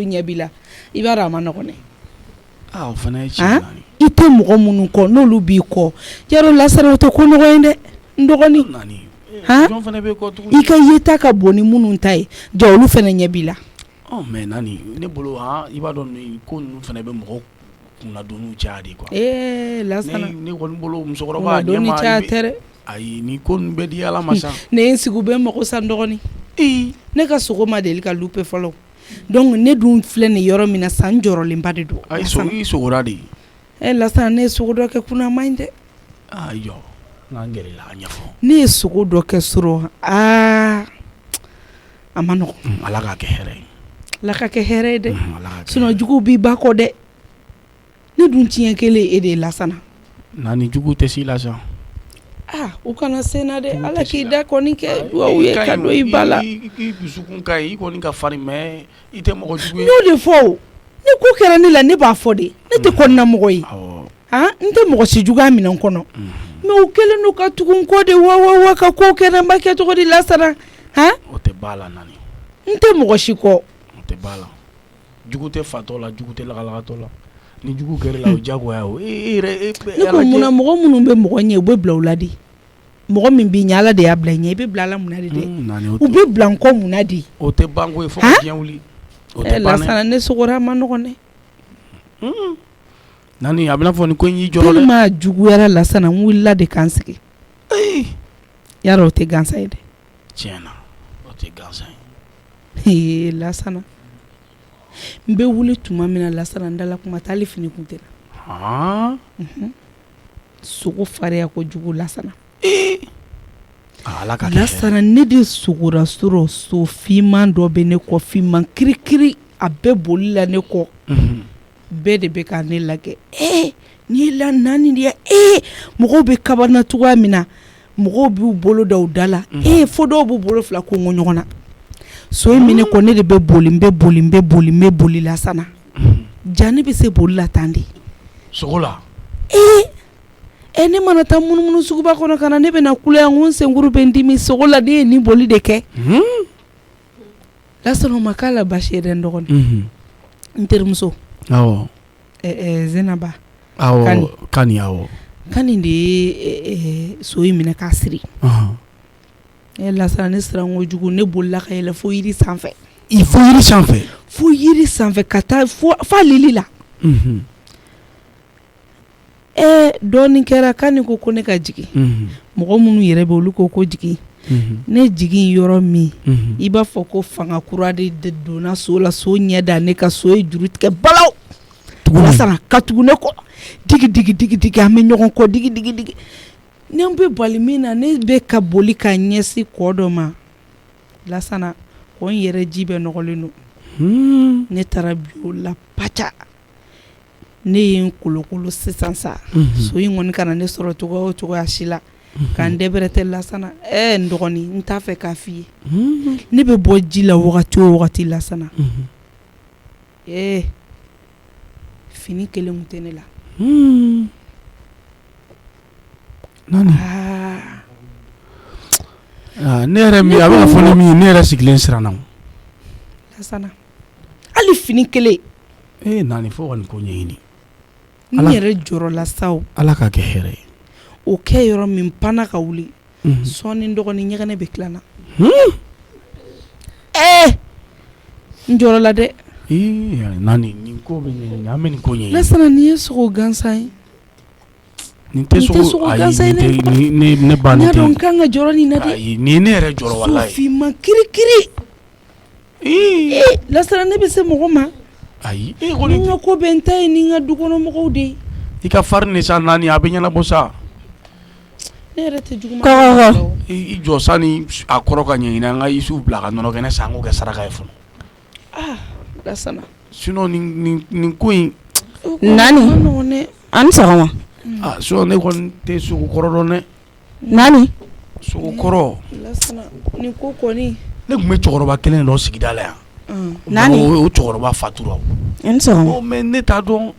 ɲɛbila I b'a dɔn a ma nɔgɔn dɛ. O fana ye tiɲɛ ye. I tɛ mɔgɔ minnu kɔ n'olu b'i kɔ yarɔ lasara o tɛ ko nɔgɔ ye dɛ n dɔgɔnin. Jɔn fana bɛ kɔ tuguni. I ka yeta ka bon ni minnu ta ye jɔ olu fana ɲɛ b'i la. Mais Nani ne bolo i b'a dɔn nin ko ninnu fana bɛ mɔgɔ kunnadoniw caya de quoi. Lasana. Ne kɔni bolo musokɔrɔba ɲɛma caya tɛ dɛ. Ayi ni ko ninnu bɛ di Ala ma sa. Ne ye n sigi u bɛ n mago sa n dɔgɔnin. Ne ka sogo ma deli ka lupe fɔlɔ. Donc ne dun filɛ nin yɔrɔ min na san jɔrɔlenba de don. Ayi i sogora de. Lasana ne ye sogo dɔ kɛ kunna ma ɲi dɛ. Ayiwa n'an gɛrɛla a ɲɛfɔ. Ne ye sogo dɔ kɛ sɔrɔ a ma nɔgɔn. Ala k'a kɛ hɛrɛ ye. Ala ka kɛ hɛrɛ ye dɛ. Sinon jugu b'i ba kɔ dɛ. Ne dun tiɲɛ kelen e de ye Lasana. Nani jugu tɛ s'i la sa. U kana senna dɛ Ala k'i da kɔni kɛ duwawu ye ka don i ba la. I dusukun ka ɲi i kɔni ka farin mais i tɛ mɔgɔ jugu ye. N y'o de fɔ o. Ni ko kɛra ne la ne b'a fɔ de. Ne tɛ kɔnɔna mɔgɔ ye. N tɛ mɔgɔ si juguya minɛn kɔnɔ. Mais u kɛlen don ka tugu n kɔ de wa ka ko kɛ n ba kɛ cogo di Lasana. O tɛ ba la Nani. N tɛ mɔgɔ si kɔ. O tɛ ba la. Jugu tɛ fatɔ la jugu tɛ lagalagatɔ la. Ni jugu kɛra la o jagoya o. Ne ko munna mɔgɔ minnu bɛ mɔgɔ ɲɛ u bɛ bila u la de. Mɔgɔ min b'i ɲɛ Ala de y'a bila ɲɛ i bɛ bila Ala munna de dɛ. U bɛ bila n kɔ munna de. O tɛ ban ko ye fo ka diɲɛ wuli. O tɛ ban dɛ. Lasana ne sogora a ma nɔgɔn dɛ. Nani a bɛna fɔ ni ko in y'i jɔrɔ dɛ. Tellement juguyara Lasana n wulila de k'an sigi. Yarɔ o tɛ gansan ye dɛ. Tiɲɛ na o tɛ gansan ye. Lasana n bɛ wuli tuma min na Lasana n dala kuma tɛ hali fini kun tɛ na. Sogo fariya ko jugu Lasana. Lasana ne de sogora sɔrɔ so finman dɔ bɛ ne kɔ finman kirikiri a bɛɛ boli la ne kɔ. Bɛɛ de bɛ ka ne lajɛ ni la Nani de ye mɔgɔw bɛ kabana cogoya min na mɔgɔw b'u bolo da u da la fo dɔw b'u bolo fila ko ɲɔgɔn na so in minɛ kɔ ne de bɛ boli n bɛ boli Lasana ja ne bɛ se boli la tan de sogo la ne mana taa munumunu suguba kɔnɔ ka na ne bɛna kuleya n senkuru bɛ n dimi sogo la ne ye nin boli de kɛ Lasana o ma k'a la baasi ye dɛ n dɔgɔnin n terimuso Zenaba Kani de ye so in minɛ k'a siri Lasana ne siran kojugu ne bolila ka yɛlɛ fo yiri sanfɛ fo yiri sanfɛ ka taa fo lili la dɔɔnin kɛra Kani ko ne ka jigin mɔgɔ minnu yɛrɛ bɛ olu ko jigin ne jigin yɔrɔ min i b'a fɔ ko fanga kura de donna so la so ɲɛ da ne ka so ye juru tigɛ balaw Lasana ka tugu ne kɔ digi an bɛ ɲɔgɔn kɔ digi ne bɛ bali min na ne bɛ ka boli ka ɲɛsin kɔ dɔ ma Lasana ko n yɛrɛ ji bɛ nɔgɔlen don ne taara bi o la paca ne ye n kolokolo sisan sa so in kɔni kana ne sɔrɔ cogoya o cogoya si la k'an dɛbɛrɛ tɛ Lasana n dɔgɔnin n t'a fɛ k'a f'i ye ne bɛ bɔ ji la wagati o wagati Lasana fini kelen tun tɛ ne la Nani ne yɛrɛ min a bɛ fɔ ne min ne yɛrɛ sigilen siranna Lasana hali fini kelen Nani fo ka nin ko ɲɛɲini n yɛrɛ jɔrɔ la saw Ala ka kɛ hɛrɛ ye o kɛ yɔrɔ min panna ka wuli sɔɔni dɔgɔnin ɲɛgɛnɛ bɛ tilan na n jɔrɔ la dɛ Nani nin ko bɛ ɲɛɲini an bɛ nin ko ɲɛɲini Lasana nin ye sogo gansan ye nin tɛ sogo gansan ye ne ba nin tɛ n y'a dɔn n kan ka jɔrɔ nin na dɛ nin ye ne yɛrɛ jɔrɔ walayi so finman kirikiri Lasana ne bɛ se mɔgɔ ma ayi n ka ko bɛ n ta ye ni n ka dukɔnɔ mɔgɔw de ye i ka farin de sa Nani a bɛ ɲɛnabɔ sa ne yɛrɛ tɛ juguman i jɔ sani a kɔrɔ ka ɲɛɲini an ka Isufu bila ka nɔnɔ kɛnɛ san k'o kɛ saraka ye fɔlɔ Lasana sinon nin ko in Nani an sɔgɔma sinon ne kɔni tɛ sogo kɔrɔ dɔn dɛ Nani sogo kɔrɔ Lasana nin ko kɔni ne tun bɛ cɛkɔrɔba kelen dɔ sigida la yan Nani o cɛkɔrɔba fatura an sɔgɔma mais ne t'a dɔn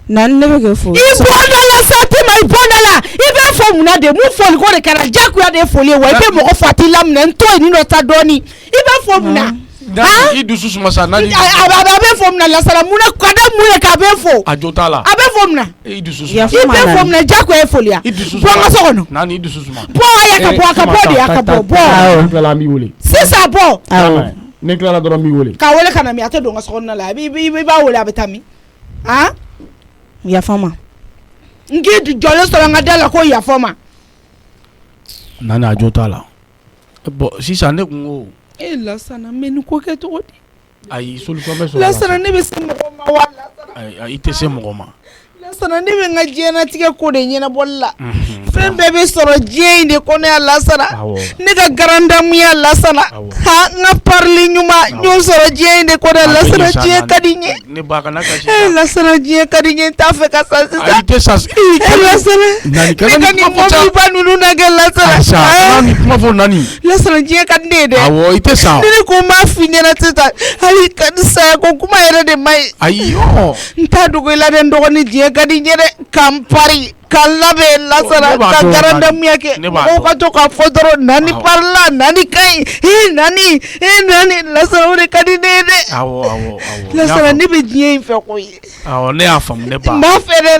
Nani ne bɛ kɛ fo i bɔnda la sa tema i bɔnda la i bɛ fɔ munna de mun fɔli ko de kɛra jagoya de ye foli ye wa i bɛ mɔgɔ fa t'i laminɛ n to yen ni dɔ ta dɔɔni i bɛ fɔ munna I dusu suma sa nani a bɛ fɔ mina lasara mun ka da mun ye k'a bɛ fɔ a jo t'a la a bɛ fɔ mina i dusu i bɛ fɔ mina jako ye foliya bɔ n ka so kɔnɔ nani i dusu suma bɔ a ka bɔ a ka bɔ de a ka bɔ tilala an b'i wele sisan bɔ ne tilala dɔrɔn n b'i wele k'a wele ka na min a tɛ don n ka so kɔnɔna la i b'a wele a bɛ taa min yafa ma n k'i jɔlen sɔrɔ n ka da la ko yafa ma nani a jo t'a la bon sisan ne kun ko lasana mɛ nin ko kɛ cogo di ayi solution bɛ sɔrɔ lasana ne bɛ se mɔgɔ ma wa lasana i tɛ se mɔgɔ ma lasana ne bɛ n ka diɲɛnatigɛ ko de ɲɛnabɔli la fɛn bɛɛ bɛ sɔrɔ diɲɛ in de kɔnɔ ya lasana ne ka garandamuya lasana n ka parili ɲuman n y'o sɔrɔ diɲɛ in de kɔnɔ lasana diɲɛ ka di n ye ne ba kana kasi lasana diɲɛ ka di n ye n t'a fɛ ka sa sisan ayi tɛ sa lasana nani ne ka nin mɔbiliba ninnu na kɛ lasana ni kuma fɔ nani lasana diɲɛ ka di ne ye dɛ awɔ i tɛ sa ne de ko n b'a f'i ɲɛna sisan hali ka saya ko kuma yɛrɛ de ma ɲi ayi n t'a dogo i la dɛ n dɔgɔnin diɲɛ ka di n ye dɛ k'an pari ka labɛn lasara ka garandamuya kɛ mɔgɔw ka to k'a fɔ dɔrɔn nani parila nani ka ɲi nani lasara o de ka di ne ye dɛ awɔ lasara ne bɛ diɲɛ in fɛ koyi awɔ ne y'a faamu ne ba n b'a fɛ dɛ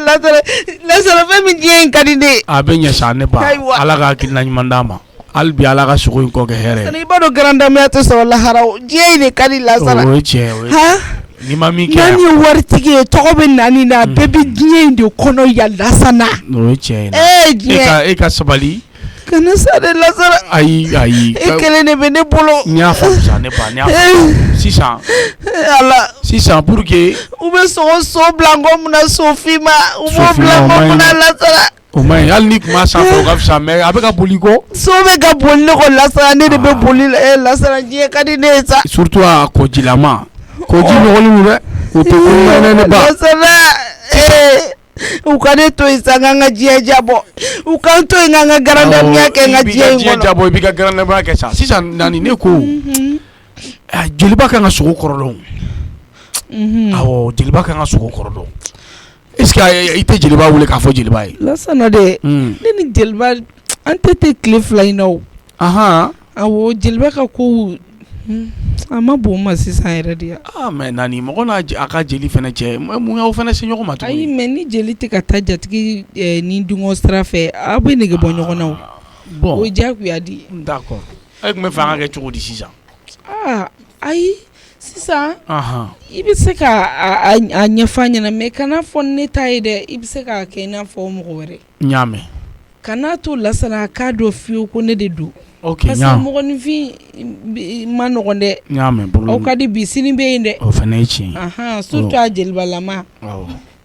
lasara fɛn min diɲɛ in ka di ne ye a bɛ ɲɛ sa ne ba ala ka hakilina ɲuman d'a ma hali bi ala ka sogo in kɔ kɛ hɛrɛ i b'a dɔn garandamuya tɛ sɔrɔ lahara o diɲɛ in de ka di lasara o ye tiɲɛ ni ma min kɛ nani ye waritigi ye tɔgɔ bɛ nani na bɛɛ bɛ diɲɛ in de kɔnɔ ya lasana o ye tiɲɛ diɲɛ e ka sabali kana sa de lasara ayi e kelen de bɛ ne bolo n y'a faamu sa ne ba n y'a faamu sisan ala sisan pour que u bɛ sɔgɔ so bila n kɔ mun na sofima u b'o bila n kɔ mun na lasara o ma ɲi hali ni kuma sanfɛ o ka fisa mais a bɛ ka boli kɔ so bɛ ka boli ne kɔ lasara ne de bɛ boli lasara diɲɛ ka di ne ye sa surtout a kɔjilama koji nɔgɔlen don dɛ o tɛ ko ɲuman ne ba lasara u ka ne to yen sa n ka n ka diɲɛ jabɔ u k'an to yen n ka n ka garandamuya kɛ n ka diɲɛ in kɔnɔ jabɔ i b'i ka garandamuya kɛ sa sisan nani ne ko jeliba kan ka sogo kɔrɔdɔn awɔ jeliba kan ka sogo kɔrɔdɔn est-ce que i tɛ jeliba wele k'a fɔ jeliba ye lasana dɛ ne ni jeliba an tɛ tile fila in na o awɔ jeliba ka ko a ma bon ma sisan yɛrɛ de mais nani mɔgɔ n'a a ka jeli fɛnɛ cɛ mun y'aw fɛnɛ se ɲɔgɔn ma tuguni ayi mais ni jeli tɛ ka taa jatigi ni dungɔ sira fɛ aw bɛ nege bɔ ɲɔgɔn na o bon o ye diyagoya di d'accord e tun bɛ fɛ an ka kɛ cogo di sisan ayi sisan i bɛ se ka a ɲɛfɔ ɲɛna mais kana fɔ ne ta ye dɛ i bɛ se k'a kɛ i n'a fɔ mɔgɔ wɛrɛ n y'a mɛn kana to lasana k'a dɔn fiyewu ko ne de don ok parce que mɔgɔninfin ma nɔgɔn dɛ n y'a mɛn aw ka di bi sini bɛ yen dɛ o fana ye tiɲɛ surtout a jelibalama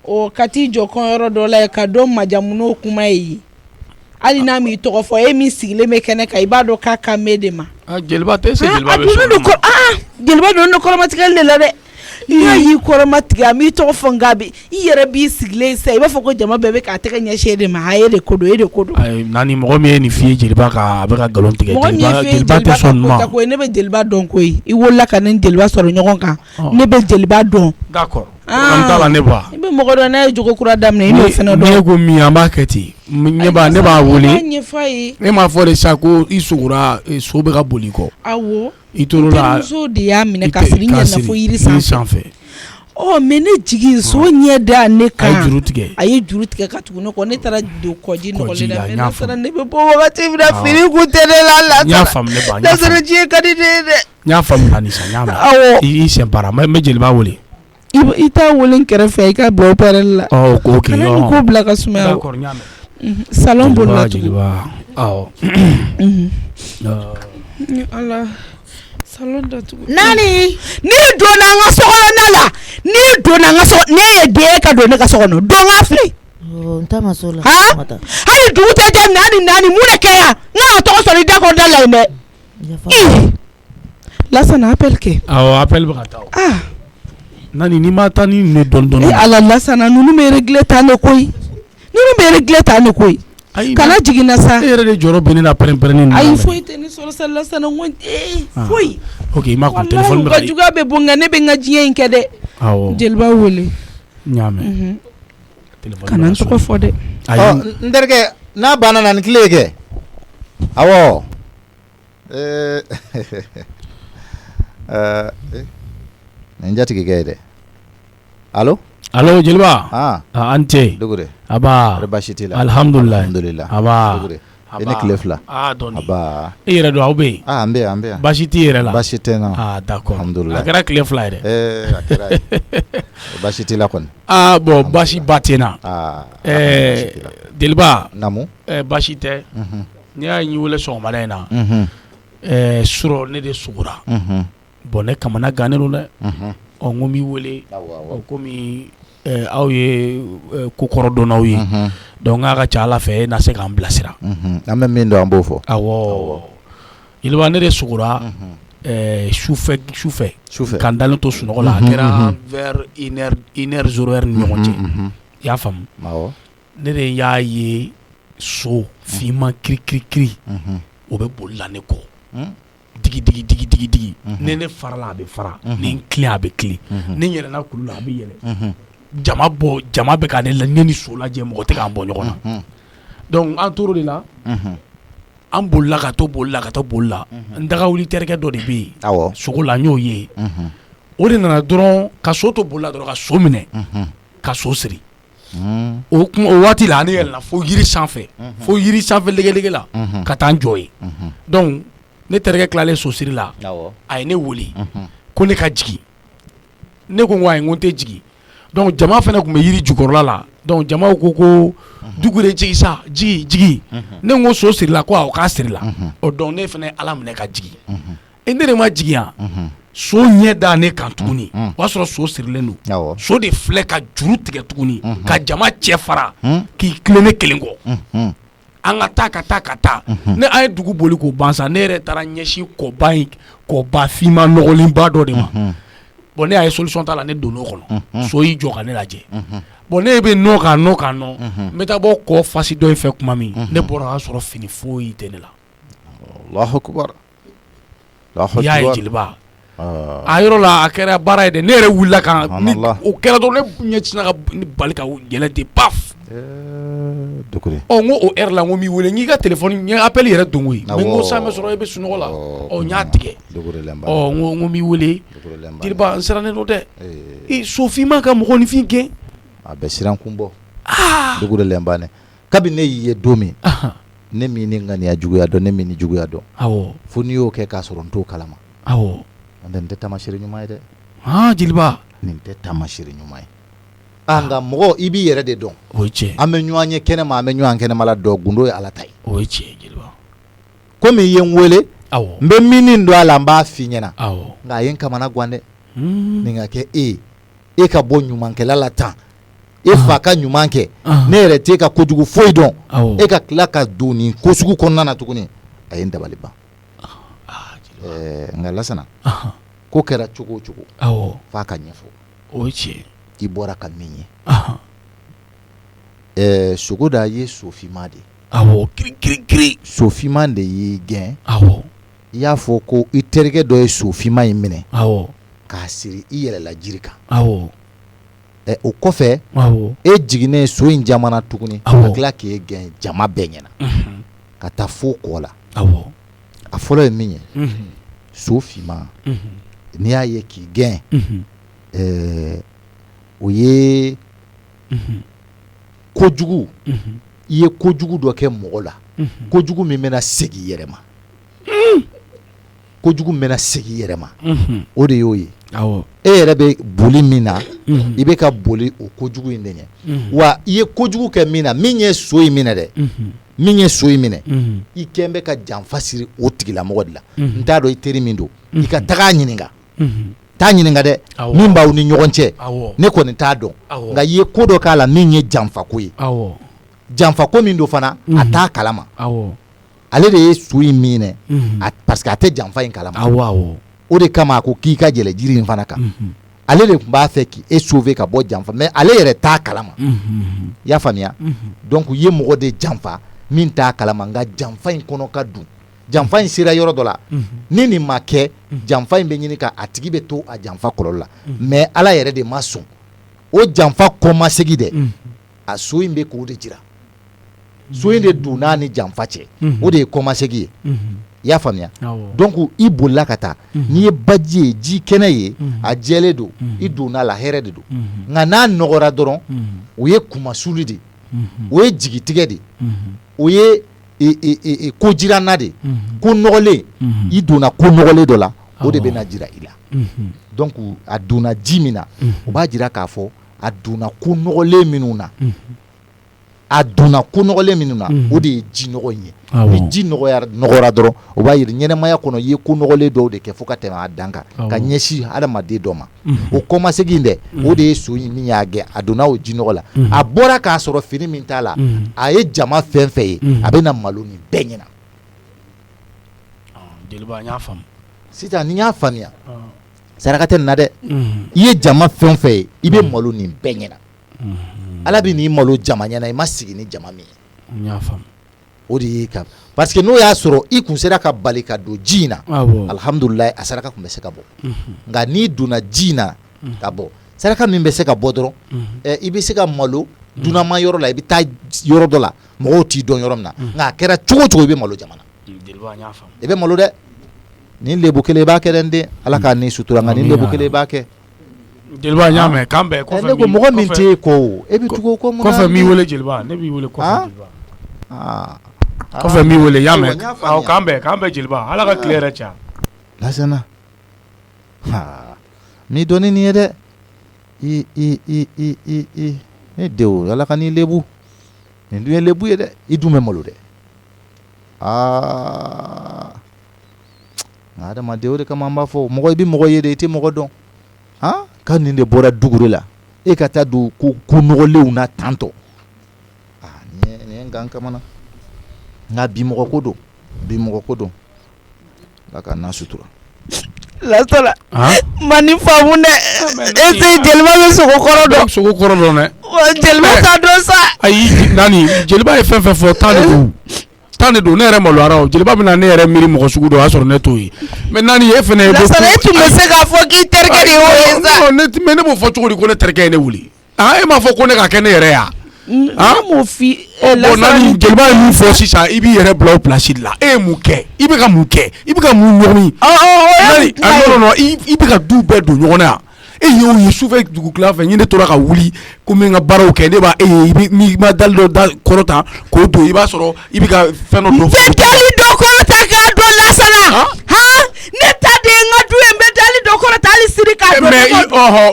o ka t'i jɔ kɔnyɔrɔ dɔ la ka dɔn majamun'o kuma ye hali n'a m'i tɔgɔ fɔ e min sigilen bɛ kɛnɛ kan i b'a dɔn k'a kan mɛn de ma jeliba tɛ se jeliba bɛ sɔn ma jeliba don ne kɔrɔmatigɛli de la dɛ n'a y'i kɔrɔmatigɛ a m'i tɔgɔ fɔ nka bi i yɛrɛ b'i sigilen sa i b'a fɔ ko jama bɛɛ bɛ k'a tɛgɛ ɲɛsin e de ma e de ko don e de ko don nani mɔgɔ min ye nin f'i ye jeliba kan a bɛ ka nkalon tigɛ jeliba tɛ sɔn nin ma ne bɛ jeliba dɔn koyi i wolola ka ne jeliba sɔrɔ ɲɔgɔn kan ne bɛ jeliba dɔn d'accord an t'a la ne ba i bɛ mɔgɔ dɔn n'a ye jogo kura daminɛ i n'o fana dɔn ne ko min an b'a kɛ ten ne b'a wele e m'a fɔ de sa ko i sogora so bɛ ka boli kɔ awɔ i tora la muso de y'a minɛ ka siri ɲɛna fo yiri sanfɛ mais ne jigin so ɲɛ da ne kan a ye juru tigɛ ka tugu ne kɔ ne taara don kɔji nɔgɔlen na mais ne taara ne bɛ bɔ wagati min na fini kun tɛ ne la n y'a faamu ne ba lasara diɲɛ ka di ne ye dɛ n y'a faamu Nani sa n y'a mɛn awɔ i sen para n bɛ jeliba wele i t'a wele n kɛrɛfɛ i ka bila opéreli la ok kana nin ko bila ka sumaya d'accord n y'a mɛn salon bolila tugun jeliba awɔ ala salon datugu Nani ni donna n ka sokɔnɔna la ni donna n ka so ne ye den ka don ne ka so kɔnɔ don ka filɛ n ta ma so la hali dugu tɛ daminɛ hali Nani mun de kɛ yan n ka tɔgɔ sɔrɔ i da kɔnɔna la yen dɛ Lasana appel kɛ awɔ appel bɛ ka taa Nani ni ma taa ni ne dɔn ala Lasana ninnu bɛ régler tan de koyi ninnu bɛ régler tan de koyi kana jigin na sa e yɛrɛ de jɔrɔ bɛ ne na pɛrɛn-pɛrɛnni na ayi foyi tɛ ne sɔrɔ sa Lasana n ko foyi ok i ma kun téléphone bɛ ka juguya bɛ bon nka ne bɛ n ka diɲɛ in kɛ dɛ awɔ jeliba wele n y'a mɛn kana n tɔgɔ fɔ dɛ n terikɛ n'a banna na ni tile kɛ awɔ nin jatigi kɛ ye dɛ allo allo jeliba an tɛ dugure aba basi t'i la alhamdulillah aba dugure i ni tile fila dɔɔni aba e yɛrɛ don aw bɛ yen an bɛ yan basi t'i yɛrɛ la basi tɛ n na d'accord alhamdulillah a kɛra tile fila ye dɛ a kɛra basi t'i la kɔni bon basi ba tɛ n na jeliba namu basi tɛ n'i y'a ɲi wele sɔgɔmada in na sɔrɔ ne de sugura bon ne kamana gannen don dɛ n ko b'i wele komi aw ye kokɔrɔ dɔnnaw ye donc n'a ka ca Ala fɛ e na se k'an bilasira an bɛ min dɔn an b'o fɔ awɔ jeliba ne de sugura sufɛ k'an dalen to sunɔgɔ la a kɛra vers 1h 0h ni ɲɔgɔn cɛ i y'a faamu ne de y'a ye so finman kirikirikiri o bɛ boli la ne kɔ digi ne farala a bɛ fara ni n kilen a bɛ kilen ne yɛlɛnna kulu la a bɛ yɛlɛ jama bɛ ka ne la ne ni so lajɛ mɔgɔ tɛ k'an bɔ ɲɔgɔn na donc an tor'o de la an bolila ka to bolila n daga wuli terikɛ dɔ de bɛ yen sogo la n y'o ye o de nana dɔrɔn ka so to bolila dɔrɔn ka so minɛ ka so siri o waati la ne yɛlɛnna fo yiri sanfɛ lɛgɛlɛgɛ la ka taa n jɔ ye donc ne terikɛ tilalen so siri la a ye ne wele ko ne ka jigin ne ko ayi n ko n tɛ jigin donc jama fana tun bɛ yiri jukɔrɔla la donc jamaw ko dugure jigi sa jigi ne ko so sirila ko awɔ k'a sirila o donc ne fana ye Ala minɛ ka jigin ne de ma jigin yan so ɲɛ da ne kan tuguni o y'a sɔrɔ so sirilen don so de filɛ ka juru tigɛ tuguni ka jama cɛ fara k'i tilen ne kelen kɔ an ka taa ne an ye dugu boli k'o ban sa ne yɛrɛ taara ɲɛsin kɔba finman nɔgɔlenba dɔ de ma bon ne y'a ye solution t'a la ne donn'o kɔnɔ so y'i jɔ ka ne lajɛ bon ne bɛ nɔ n bɛ taa bɔ kɔ fasi dɔ in fɛ tuma min ne bɔra a sɔrɔ fini foyi tɛ ne la Allahu akbar i y'a ye jeliba a yɔrɔ la a kɛra baara ye dɛ ne yɛrɛ wulila kan o kɛra dɔrɔn ne ɲɛsinna ka bali ka yɛlɛ ten paf n ko o heure la n ko n b'i wele n y'i ka téléphone n ye appel yɛrɛ don koyi mais n ko san bɛ sɔrɔ e bɛ sunɔgɔ la n y'a tigɛ n ko n b'i wele jeliba n sirannen don dɛ so finman ka mɔgɔninfin gɛn a bɛ siran kun bɔ dugu de lɛnba kabini ne y'i ye don min ne min ni ŋaniya juguya dɔn ne min ni juguya dɔn fo n'i y'o kɛ k'a sɔrɔ n t'o kalama nin tɛ tamasiri ɲuman ye dɛ jeliba nin tɛ tamasiri ɲuman ye nka mɔgɔ i b'i yɛrɛ de dɔn o ye tiɲɛ an bɛ ɲɔgɔn ye kɛnɛma an bɛ ɲɔgɔn kɛnɛma la dɔn gundo ye Ala ta ye o ye tiɲɛ jeliba komi i ye n wele n bɛ min don a la n b'a f'i ɲɛna nka a ye n kamana gan dɛ nin ka kɛ e ka bɔ ɲumankɛla la tan e fa ka ɲuman kɛ ne yɛrɛ t'e ka kojugu foyi dɔn e ka tila ka don nin ko sugu kɔnɔna na tuguni a ye n dabali ban nka Lasana ko kɛra cogo o cogo f'a ka ɲɛfɔ o ye tiɲɛ i bɔra ka min ye Sogoda ye so finman de kiri so finman de y'i gɛn i y'a fɔ ko i terikɛ dɔ ye so finman in minɛ k'a siri i yɛrɛla jiri kan o kɔfɛ e jiginnen so in jamana tuguni ka tila k'e gɛn jama bɛɛ ɲɛna ka taa fo kɔ la a fɔlɔ ye min ye so finman n'i y'a ye k'i gɛn o ye kojugu i ye kojugu dɔ kɛ mɔgɔ la kojugu min bɛna segin i yɛrɛ ma kojugu min bɛna segin i yɛrɛ ma o de y'o ye e yɛrɛ bɛ boli min na i bɛ ka boli o kojugu in de ɲɛ wa i ye kojugu kɛ min na min ye so in minɛ dɛ min ye so in minɛ i kɛn bɛ ka janfa siri o tigilamɔgɔ de la n t'a dɔn i teri min don i ka taga ɲininka t'a ɲininka dɛ min b'aw ni ɲɔgɔn cɛ ne kɔni t'a dɔn nka i ye ko dɔ k'a la min ye janfako ye janfako min don fana a t'a kalama ale de ye so in minɛ parce que a tɛ janfa in kalama o de kama a ko k'i ka yɛlɛ jiri in fana kan ale de tun b'a fɛ k'e sauver ka bɔ janfa mais ale yɛrɛ t'a kalama i y'a faamuya donc u ye mɔgɔ de janfa min t'a kalama nka janfa in kɔnɔ ka dun janfa in sera yɔrɔ dɔ la ni nin ma kɛ janfa in bɛ ɲini ka a tigi bɛ to a janfa kɔlɔlɔ la mais Ala yɛrɛ de ma sɔn o janfa kɔmasegi dɛ a so in bɛ k'o de jira so in de donna ni janfa cɛ o de ye kɔmasegi ye i y'a faamuya donc i bolila ka taa n'i ye baji ye ji kɛnɛ ye a jɛlen don i donna la hɛrɛ de don nka n'a nɔgɔra dɔrɔn o ye kumasuli de o ye jigitigɛ de o ye ko jiranna de ko nɔgɔlen i donna ko nɔgɔlen dɔ la o de bɛna jira i la donc a donna ji min na o b'a jira k'a fɔ a donna ko nɔgɔlen minnu na a donna ko nɔgɔlen minnu na o de ye ji nɔgɔ in ye ni ji nɔgɔra dɔrɔn o b'a yira ɲɛnɛmaya kɔnɔ i ye ko nɔgɔlen dɔw de kɛ fo ka tɛmɛ a dan kan ka ɲɛsin hadamaden dɔ ma o kɔmasegin dɛ o de ye so in min y'a gɛn a donna o ji nɔgɔ la a bɔra k'a sɔrɔ fini min t'a la a ye jama fɛn fɛn ye a bɛ na malo nin bɛɛ ɲɛna jeliba n y'a faamu sisan ni y'a faamuya saraka tɛ nin na dɛ i ye jama fɛn fɛn ye i bɛ malo nin bɛɛ ɲɛna ala bɛ n'i malo jama ɲɛna i ma sigi ni jama min ye n y'a faamu o de ye ka parce que n'o y'a sɔrɔ i kun sera ka bali ka don ji in na alhamdulilayi a saraka kun bɛ se ka bɔ nka n'i donna ji in na ka bɔ saraka min bɛ se ka bɔ dɔrɔn i bɛ se ka malo dunama yɔrɔ la i bɛ taa yɔrɔ dɔ la mɔgɔw t'i dɔn yɔrɔ min na nka a kɛra cogo o cogo i bɛ malo jamana i bɛ malo dɛ ni lebu kelen i b'a kɛ dɛ n den ala k'a ni sutura nka ni lebu kelen i b'a kɛ jeliba n y'a mɛn kan bɛɛ kɔfɛ ne ko mɔgɔ min t'e kɔ o e bɛ tugu o kɔ mun na kɔfɛ min wele jeliba ne b'i wele kɔfɛ jeliba kɔfɛ min wele y'a mɛn kan bɛɛ jeliba ala ka tile yɛrɛ ca lasana mi dɔnni nin ye dɛ ne denw ala ka n'i lebu nin dun ye lebu ye dɛ i dun bɛ malo dɛ nka adamaden o de kama an b'a fɔ mɔgɔ i bɛ mɔgɔ ye de i tɛ mɔgɔ dɔn ka nin de bɔra dugure la e ka taa don ko nɔgɔlenw na tantɔ nin ye n kan kamana nka bi mɔgɔ ko don ala ka n'a sutura lasala mani faamu dɛ e tɛ jeliba bɛ sogo kɔrɔ dɔn dɛ jeliba t'a dɔn sa ayi nani jeliba ye fɛn fɛn fɔ tan de don ne yɛrɛ maloyara o jeliba bɛna ne yɛrɛ miiri mɔgɔ sugu dɔ o y'a sɔrɔ ne t'o ye mais nani e fɛnɛ lasala e tun bɛ se k'a fɔ k'i terikɛ de y'o ye sa mais ne b'o fɔ cogo di ko ne terikɛ ye ne wuli e m'a fɔ ko ne ka kɛ ne yɛrɛ ya ne m'o fi bon nani jeliba ye min fɔ sisan i b'i yɛrɛ bila o place de la e ye mun kɛ i bɛ ka mun kɛ i bɛ ka mun ɲɔgɔn nani non i bɛ ka du bɛɛ don ɲɔgɔn na yan e y'o ye sufɛ dugu tila fɛ ne tora ka wuli ko n bɛ n ka baaraw kɛ ne b'a n'i ma dali dɔ da kɔrɔta k'o don i b'a sɔrɔ i bɛ ka fɛn dɔ don. n tɛ dali dɔ kɔrɔta k'a don lasana ne ta de ye n ka du ye n bɛ dali dɔ kɔrɔta hali sini k'a don. mais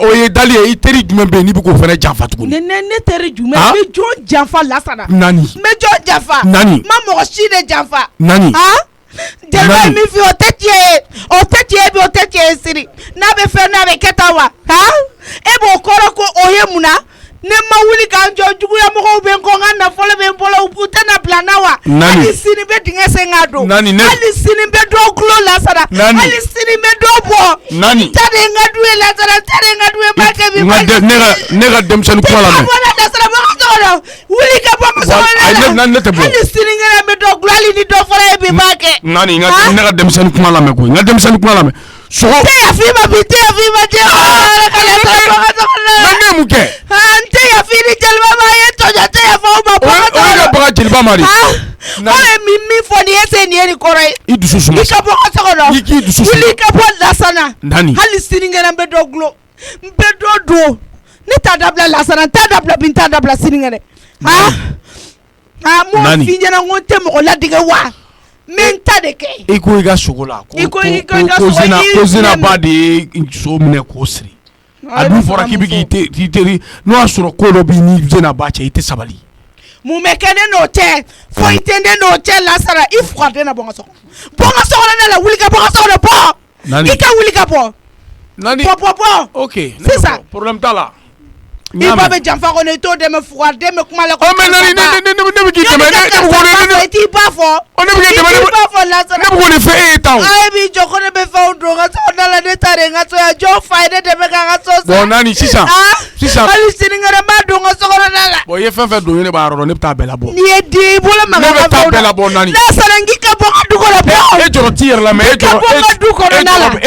o ye dali ye i teri jumɛn bɛ yen n'i bɛ k'o fana janfa tuguni. ne teri jumɛn n bɛ jɔn janfa lasana. nani n bɛ jɔn janfa. nani n ma mɔgɔ si de janfa. nani jeliba ye min f'i ye o tɛ tiɲɛ ye o tɛ tiɲɛ bi o tɛ tiɲɛ ye siri n'a bɛ fɛn n'a bɛ kɛ tan wa e b'o kɔrɔ ko o ye mun na ne ma wuli k'an jɔ juguya mɔgɔw bɛ n kɔ n ka nafolo bɛ n bolo u tɛna bila n na wa hali sini bɛ dingɛ sen k'a don hali sini bɛ dɔ tulo lasara hali sini bɛ dɔ bɔ ta de n ka du ye lasara ta de n ka du ye ba kɛ bi ne ka denmisɛnnin kuma la mɛ lasara bɔ ka so kɔnɔ wuli ka bɔ ka so kɔnɔ hali sini kɛnɛ bɛ dɔ gulɔ hali ni dɔ fɔra ye bi ba kɛ nani ne ka denmisɛnnin kuma lamɛn koyi n ka denmisɛnnin kuma lamɛn sogo tɛ yafi ma bi tɛ yafi ma tɛ ne mun kɛ n tɛ yafi ni jeliba ma ye tɔjɔ tɛ yafa o ma o ye baga jeliba ma de o ye min fɔ nin ye se nin ye nin kɔrɔ ye i dusu suma i ka bɔ ka so kɔnɔ i k'i dusu suma wuli i ka bɔ lasana nani hali sini kɛnɛ n bɛ dɔ gulɔ n bɛ dɔ don ne t'a dabila lasana n t'a dabila bi n t'a dabila sini kɛnɛ m'o f'i ɲɛna n ko n tɛ mɔgɔ ladege wa n bɛ n ta de kɛ. i ko i ka sogo la ko zina ba de ye so minɛ k'o siri a dun fɔra k'i bɛ k'i teri n'o y'a sɔrɔ ko dɔ b'i ni zina ba cɛ i tɛ sabali. mun bɛ kɛ ne n'o cɛ foyi tɛ ne n'o cɛ lasara i fuga den na bɔ n ka so kɔnɔ bɔ n ka so kɔnɔ ne la wuli ka bɔ n ka so kɔnɔ bɔ i ka wuli ka bɔ bɔ ok sisan problème t'a la. i ba bɛ janfa kɔnɔ i t'o dɛmɛ fuga den bɛ kuma la. mais nani ne bɛ k'i dɛmɛ i t'i ba fɔ ne bɛ k'i dɛmɛ i t'i ba fɔ lasara ne bɛ k'o de fɛ e ye tan o. a b'i jɔ ko ne bɛ fɛnw don n ka so kɔnɔ la ne ta de ye n ka so ye jɔn fa ye ne dɛmɛ ka n ka so san. bon nani sisan hali sini kɛnɛ n b'a don n ka so kɔnɔ la. bon i ye fɛn fɛn don ne b'a yɔrɔ dɔn ne bɛ taa bɛɛ labɔ. n'i ye di i bolo maga ne bɛ taa bɛɛ labɔ nani. lasara n k'i ka bɔ n ka du kɔnɔ bɔ. e jɔrɔ t'i yɛrɛ la mais e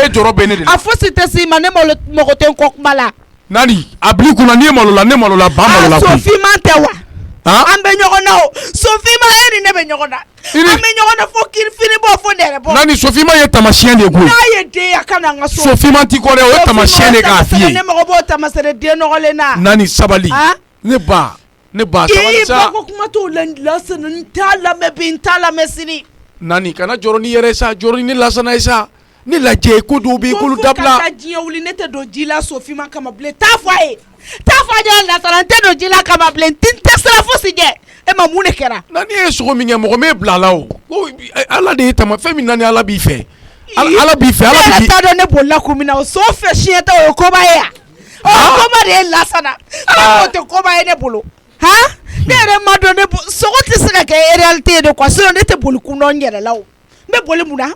jɔrɔ bɛ ne de la. a fosi tɛ s'i ma ne mago tɛ n kɔ kuma la. nani a b'i kunna n'i ye malola ne malola ba malola koyi. Sofinman tɛ wa an bɛ ɲɔgɔn na o Sofinman e ni ne bɛ ɲɔgɔn na Ame ɲɔgɔn na fo kiri fini bɔ fo nɛrɛ bɔ. Nani Sofima ye tamasiyɛn de koyi. N'a ye den a kana n ka so. Sofima ti kɔrɔ o ye tamasiyɛn de k'a f'i ye. Ne mago b'o tamasɛrɛ den nɔgɔlen na. Nani sabali. Ne ba sabali sa. Ba ko kuma t'o lasana n t'a lamɛn bi n t'a lamɛn sini. Nani kana jɔrɔ ni yɛrɛ sa jɔrɔ ni lasana ye sa. Ni lajɛ ko dɔw bɛ yen k'olu dabila. Ko fo ka diɲɛ wuli ne tɛ don ji la Sofima kama bilen t'a fɔ a ye. T'a fɔ a ye lasana n tɛ don ji la kama bilen n tɛ sira fosi ɲɛ. E ma mun de kɛra. Nani ye sogo min kɛ mɔgɔ m'e bila a la o. Ko Ala de ye tama fɛn min Nani Ala b'i fɛ. Ala b'i fɛ Ala b'i. Ne t'a dɔn ne bolila kun min na o so fɛ siɲɛ tɛ o ye koba ye yan. O ye koba de ye lasana. O tɛ koba ye ne bolo. Ne yɛrɛ ma dɔn sogo tɛ se ka kɛ réalité ye de quoi sinon ne tɛ boli kun dɔn n yɛrɛ la o. N bɛ boli mun na?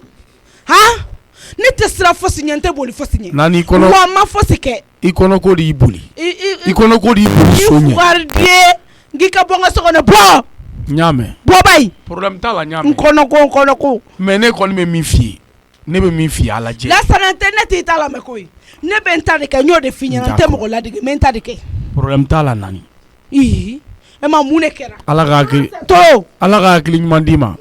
Ne tɛ sira fosi ɲɛ n tɛ boli fosi ɲɛ. Nani kɔnɔ. Wa n ma fosi kɛ. I kɔnɔ ko de y'i boli. I kɔnɔ ko de y'i boli so ɲɛ. I fugariden n k'i ka bɔ n ka so kɔnɔ bɔ. N y'a mɛn. Bɔ bayi. Problème t'a la n y'a mɛn. N kɔnɔ ko. Mais ne kɔni bɛ min f'i ye. Ne bɛ min f'i ye a lajɛ. Lasana tɛ ne t'i ta lamɛn koyi. Ne bɛ n ta de kɛ n y'o de f'i ɲɛna n tɛ mɔgɔ ladege n bɛ n ta de kɛ. Problème t'a la Nani. E ma mun de kɛra. Ala ka hakili ɲuman d'i ma.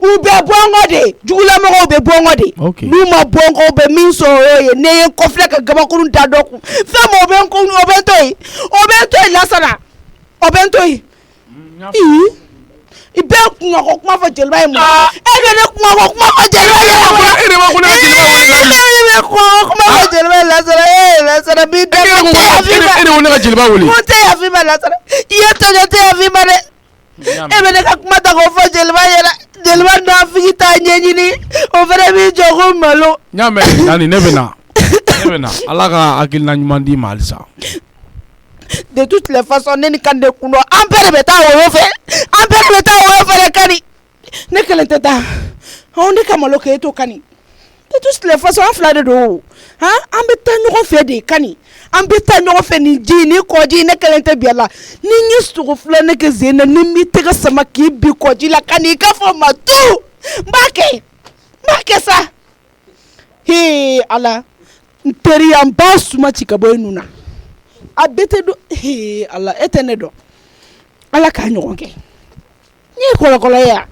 U bɛ bɔngɔ de jugulamɔgɔw bɛ bɔngɔ de. N'u ma bɔngɔ u bɛ min sɔrɔ o ye ne ye n kɔfilɛ ka gabakurun da dɔ kun fɛn min o bɛ n to yen Lasana o bɛ n to yen. I bɛ kunɲɔgɔn kuma fɔ jeliba ye mun? E bɛ ne kunɲɔgɔn kuma fɔ jeliba ye mun? E bɛ kunɲɔgɔn kuma fɔ jeliba ye Lasana b'i da. E de ko ne ka jeliba wele. Ko n tɛ yafi ma Lasana i ye tɔjɔ tɛ yafi ma dɛ. E bɛ ne ka kuma ta k'o fɔ jeliba ɲɛna jeliba nafigi t'a ɲɛɲini o fana b'i jɔ ko malo. N y'a mɛn Nani ne bɛ na Ala ka hakilina ɲuman d'i ma halisa. De toutes les façons ne ni Kani de kun don an bɛɛ de bɛ taa woyo fɛ dɛ Kani ne kelen tɛ taa ne ka malo kɛ e to Kani de toutes les façons an fila de don o an bɛ taa ɲɔgɔn fɛ de Kani an bɛ taa ɲɔgɔn fɛ nin ji ni kɔji ne kelen tɛ bi a la ni n ye sogo filɛ ne kɛ sen na ni n b'i tɛgɛ sama k'i bi kɔji la Kani i k'a fɔ ma tu n b'a kɛ sa Ala n teriya n b'a suma ci ka bɔ e nun na. A bɛɛ tɛ dɔn Ala e tɛ ne dɔn Ala k'a ɲɔgɔn kɛ n'i ye kɔlɔkɔlɔ ye yan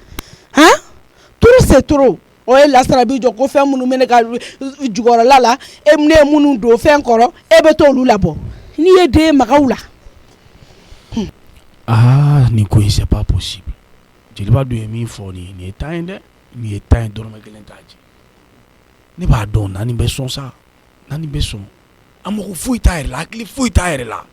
turu c'est trop o ye Lasana b'i jɔ ko fɛn minnu bɛ ne ka jukɔrɔla la ne ye minnu don fɛn kɔrɔ e bɛ t'olu labɔ n'i ye den magaw la. Nin ko in c'est pas possible jeliba dun ye min fɔ nin ye tan ye dɛ nin ye tan ye dɔrɔmɛ kelen t'a jɛ ne b'a dɔn Nani bɛ sɔn sa Nani bɛ sɔn. A mako foyi t'a yɛrɛ la hakili foyi t'a yɛrɛ la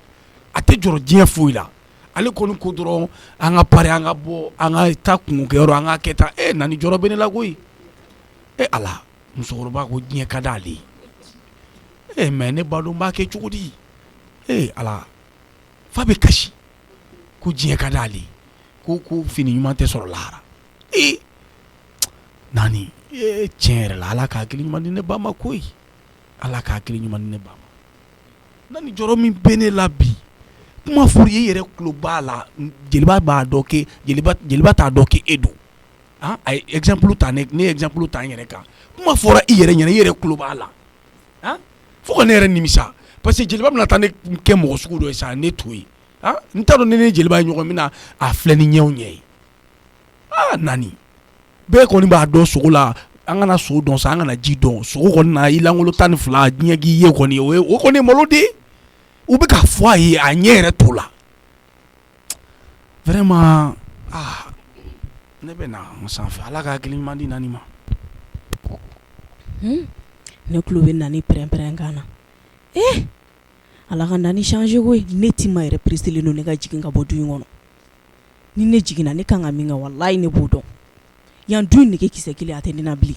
a tɛ jɔrɔ diɲɛ foyi la ale kɔni ko dɔrɔn an ka pari an ka bɔ an ka taa kungokɛyɔrɔ an ka kɛ tan Nani jɔrɔ bɛ ne la koyi Ala musokɔrɔba ko diɲɛ ka d'ale ye mais ne ba dɔn n b'a kɛ cogo di Ala fa bɛ kasi ko diɲɛ ka d'ale ye ko fini ɲuman tɛ sɔrɔ lahara Nani tiɲɛ yɛrɛ la Ala ka hakili ɲuman di ne ba ma koyi Ala ka hakili ɲuman di ne ba ma Nani jɔrɔ min bɛ ne la bi kuma fɔra i yɛrɛ tulo b'a la jeliba b'a dɔn kɛ jeliba t'a dɔn kɛ e don a ye exemple ta ne ye exemple ta n yɛrɛ kan kuma fɔra i yɛrɛ ɲɛna i yɛrɛ tulo b'a la fo ka ne yɛrɛ nimisa parce que jeliba bɛna taa ne kɛ mɔgɔ sugu dɔ ye sa ne to yen n t'a dɔn ne ni jeliba ye ɲɔgɔn min na a filɛ ni ɲɛw ɲɛ ye Nani bɛɛ kɔni b'a dɔn sogo la an kana so dɔn sa an kana ji dɔn sogo kɔni na i lankolon 12 diɲɛ k'i ye kɔni o kɔni ye malo de u bɛ ka fɔ a ye a ɲɛ yɛrɛ t'o la vraiment ne bɛ na n sanfɛ Ala ka hakili ɲuman di Nani ma. Ne tulo bɛ Nani pɛrɛn-pɛrɛn kan na Ala ka Nani changer koyi ne ti ma yɛrɛ pressé don ne ka jigin ka bɔ du in kɔnɔ ni ne jiginna ne kan ka min kɛ wallahi ne b'o dɔn yan du in nege kisɛ kelen a tɛ ne na bilen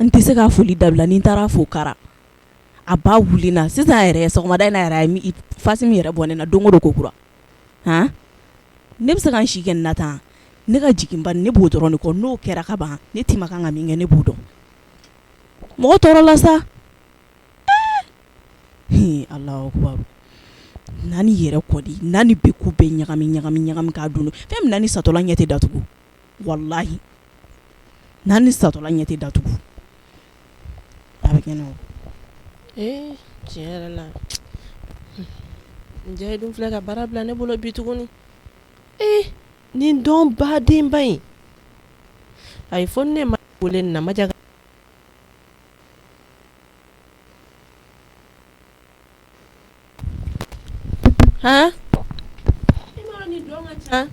n tɛ se k'a foli dabila ni n taara fo kara a ba wuli na sisan yɛrɛ sɔgɔmada in na yɛrɛ a ye fasi min yɛrɛ bɔ ne na don o don ko kura ne bɛ se ka n si kɛ nin na tan ne ka jigin bani ne b'o dɔrɔn de kɔ n'o kɛra ka ban ne ti ma kan ka min kɛ ne b'o dɔn mɔgɔ tɔɔrɔ la sa Allahu akbar Nani yɛrɛ kɔdi Nani bɛ ko bɛɛ ɲagami k'a dun fɛn min Nani satɔla ɲɛ tɛ datugu wallahi Nani satɔla ɲɛ tɛ datugu a bɛ kɛnɛ tiɲɛ yɛrɛ la Njɛ dun filɛ ka baara bila ne bolo bi tuguni nin dɔn badenba in a ye fɔ ne ma wele na ma jaga han i ma ni dɔn ka ca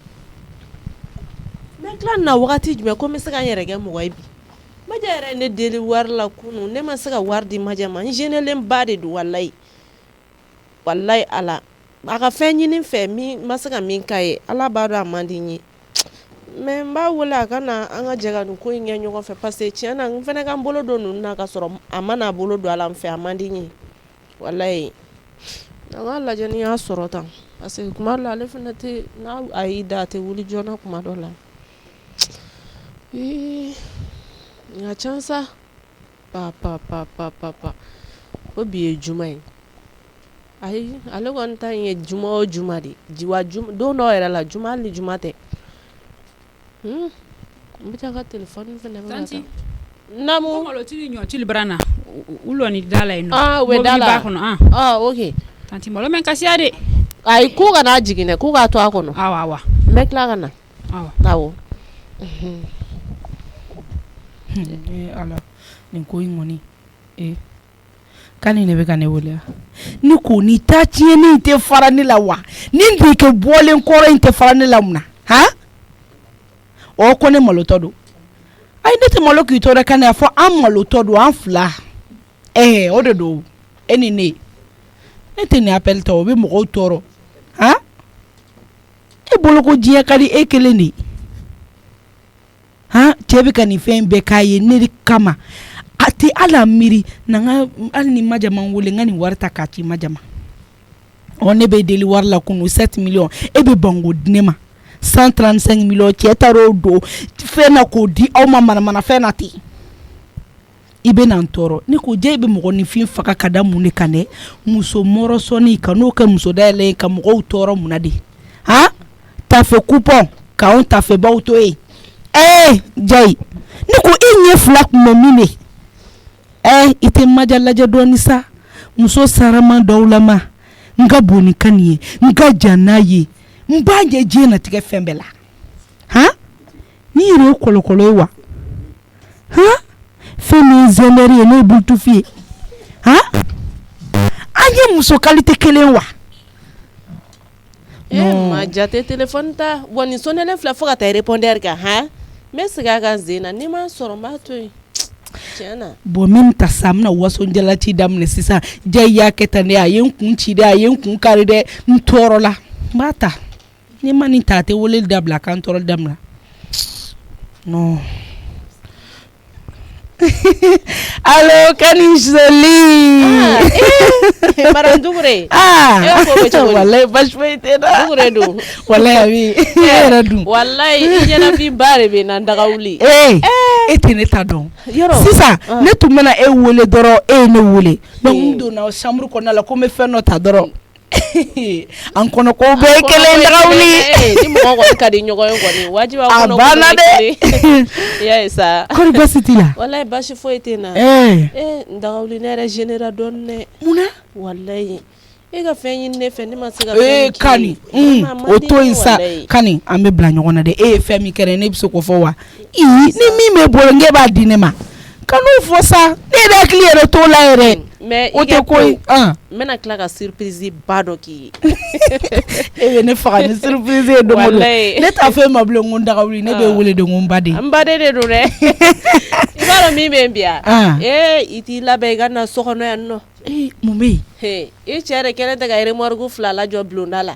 mɛ tila na wagati jumɛn ko n bɛ se ka n yɛrɛ kɛ mɔgɔ ye bi Maja yɛrɛ ne deli wari la kunu ne ma se ka wari di Maja ma n gênelen ba de don walayi ala a ka fɛn ɲini fɛ min ma se ka min k'a ye ala b'a dɔn a man di n ye mais n b'a wele a ka na an ka jɛ ka nin ko in kɛ ɲɔgɔn fɛ parce que tiɲɛ na n fɛnɛ ka n bolo don ninnu na ka sɔrɔ a ma n'a bolo don a la n fɛ a man di n ye walayi an ka lajɛ ni y'a sɔrɔ tan parce que kuma dɔ la ale fɛnɛ tɛ n'a a y'i da a tɛ wuli joona kuma dɔ la nin ka ca sa pa ko bi ye juma ye ayi ale kɔni ta in ye juma o juma de don dɔw yɛrɛ la juma hali ni juma tɛ n bɛ taa ka telefɔni fɛnɛ bɛ ka taa namu ko malotigi ɲɔtili barana u lɔni da la yen nɔ u bɛ da la ok tanti malo men kasiya de ayi k'u kana jigin dɛ k'u k'a to a kɔnɔ awa n bɛ tila ka na awɔ ala nin ko in kɔni kani ne bɛ ka ne wele ni ko ni ta tiɲɛni tɛ fara ne la wa ni bi ke bɔlen kɔrɔ in tɛ fara ne la mun na han o ko ne malotɔ don ayi ne tɛ malo k'i to dɛ ka ne fɔ an malotɔ don an fila o de don e ni ne tɛ ni appel ta o bɛ mɔgɔw tɔɔrɔ han e bolo ko diɲɛ ka di e kelen de han cɛ bɛ ka nin fɛn bɛɛ k'a ye ne de kama a tɛ ala miiri na hali ni Maja man wele n ka nin wari ta k'a ci Maja ma ne bɛ deli wari la kunu 7 millions e bɛ bango di ne ma 135 millions cɛ taara o don fɛn na k'o di aw ma manamana fɛn na ten i bɛ na n tɔɔrɔ ne ko jɛ i bɛ mɔgɔninfin faga ka da mun de kan dɛ muso mɔrɔsɔni ka n'o kɛ muso dayɛlɛ ye ka mɔgɔw tɔɔrɔ mun na de han tafe coupon k'anw tafebaw to yen Jayi ne ko e ɲɛ fila tun bɛ min de i tɛ Maja lajɛ dɔɔni sa muso sarama dɔw la ma n ka bon ni ka nin ye n ka jan n'a ye n b'a ɲɛ diɲɛ natigɛ fɛn bɛɛ la han ni yɛrɛ ye kɔlɔkɔlɔ ye wa han fɛn min zɛnɛri ye n'o ye bultufi ye han an ye muso qualité kelen wa Maja tɛ téléphone ta wa nin sonnelen filɛ fo ka taa répondeur kan han n bɛ segin a kan zen na n'i m'a sɔrɔ n b'a to yen tiɲɛna bon min ta sa n bɛna wasonjalati daminɛ sisan Jayi y'a kɛ tan dɛ a ye n kun ci dɛ a ye n kun kari dɛ n tɔɔrɔ la n b'a ta ni ma nin ta a tɛ weleli dabila k'an tɔɔrɔ daminɛ non allo kani joli Mara Dugure wallahi baasi foyi tɛ na Dugure don wallahi abi e yɛrɛ dun wallahi i ɲɛnafin ba de bɛ na n daga wuli e tɛ ne ta dɔn sisan ne tun bɛna e wele dɔrɔn e ye ne wele donc n donna chambre kɔnɔna la ko n bɛ fɛn dɔ ta dɔrɔn an kɔnɔ ko bɛɛ kelen daga wuli ni mɔgɔ kɔni ka di ɲɔgɔn ye kɔni wajibi a kɔnɔ a banna dɛ y'a sa kɔni baasi t'i la wallahi baasi foyi tɛ na n daga wuli ne yɛrɛ gênera dɔɔni dɛ mun na wallahi e ka fɛn ɲini ne fɛ ne ma se ka fɛn kani o to yen sa kani an bɛ bila ɲɔgɔn na dɛ e ye fɛn min kɛra ne bɛ se k'o fɔ wa ni min bɛ bolo n k'e b'a di ne ma kan'o fɔ sa ne yɛrɛ hakili yɛrɛ t'o la yɛrɛ mais o tɛ ko ye n bɛna tila ka surprise ba dɔ k'i ye e bɛ ne faga ni surprise ye don o don ne t'a fɛ e ma bilen ko n daga wuli ne bɛ wele de ko n ba de n ba de don dɛ i b'a dɔn min bɛ n bi yan i t'i labɛn i ka na so kɔnɔ yan nɔ mun bɛ yen i cɛ de kɛlen tɛ ka remorque 2 lajɔ bulonda la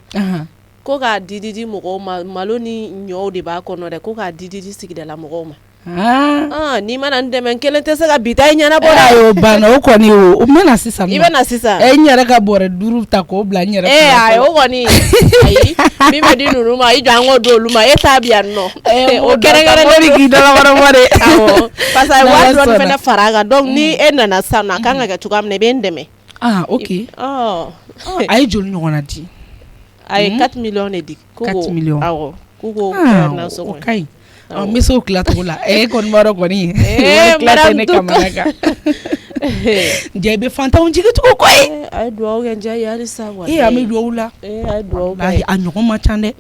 ko k'a di mɔgɔw ma malo ni ɲɔw de b'a kɔnɔ dɛ ko k'a di sigidala mɔgɔw ma n'i mana n dɛmɛ kelen tɛ se ka bi ta i ɲɛnabɔ la o banna o kɔni o mɛna sisan i bɛna sisan n yɛrɛ ka bɔrɛ 5 ta k'o bila n yɛrɛ ayi o kɔni ayi min bɛ di ninnu ma i jɔ an k'o di olu ma e t'a bi yan nɔ o kɛrɛnkɛrɛnnen k'i dalakɔrɔbɔ de awɔ parce que a ye wari dɔɔni fɛnɛ fara a kan donc ni e nana sisan nɔ a kan ka kɛ cogoya min na i bɛ n dɛmɛ ok a ye joli ɲɔgɔnna di a ye 4 millions de di 4 millions awɔ k'u k'o kɛ naso o ka ɲi n bɛ se o tila cogo la e kɔni b'a dɔn kɔni tila tɛ ne kamana kan Jɛ bɛ fantanw jigi tugu ko ye a ye dugawu kɛ ja yari sa wa an bɛ dugawu la a ye dugawu a ɲɔgɔn ma ca dɛ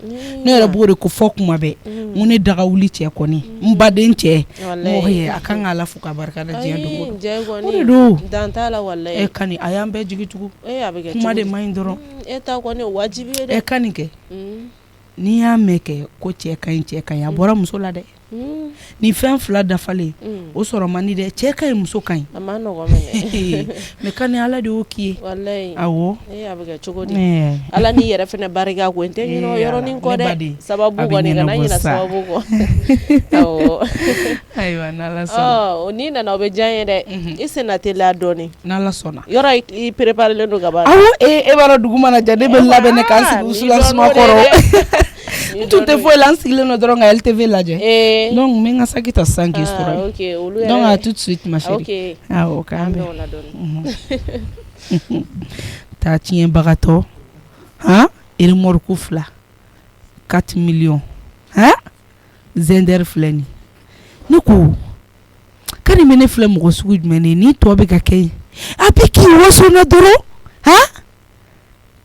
ne yɛrɛ b'o de ko fɔ kuma bɛɛ mun ne daga wuli cɛ kɔni n baden cɛ mɔgɔ a kan ka ala fo ka barika da diɲɛ don dan t'a la wala e kan a y'an bɛɛ jigi tugu kuma de ma ɲi dɔrɔn e ta kɔni wajibi ye dɛ e ka nin kɛ n'i y'a mɛn kɛ ko cɛ ka ɲi a bɔra muso la dɛ ni fɛn fila dafalen o sɔrɔ man di dɛ cɛ ka ɲi muso ka ɲi mɛ kan ni ala de y'o k'i ye awɔ a bɛ kɛ cogo di ala ni yɛrɛ fana barika ko n tɛ ɲinɛ yɔrɔnin kɔ dɛ sababu kɔni kana ɲinɛ sababu kɔ awɔ ayiwa n'ala sɔnna n'i nana o bɛ diya n ye dɛ i senna teliya dɔɔnin n'ala sɔnna yɔrɔ i préparelen don ka ban awɔ e b'a dɔn dugu mana ja ne bɛ labɛn ne k'an sigi usula suma kɔrɔ n tun tɛ foyi la n sigilen nɔ dɔrɔn ka LTV lajɛ donc n bɛ n ka saki ta sisan k'i sɔrɔ donc à tout de suite ma chérie awɔ k'an bɛn taa tiɲɛbagatɔ remorque 2 4 millions Zender filɛ nin ne ko ka nin bɛ ne filɛ mɔgɔ sugu jumɛn ye ni tɔ bɛ ka kɛ yen a bɛ k'i waso na dɔrɔn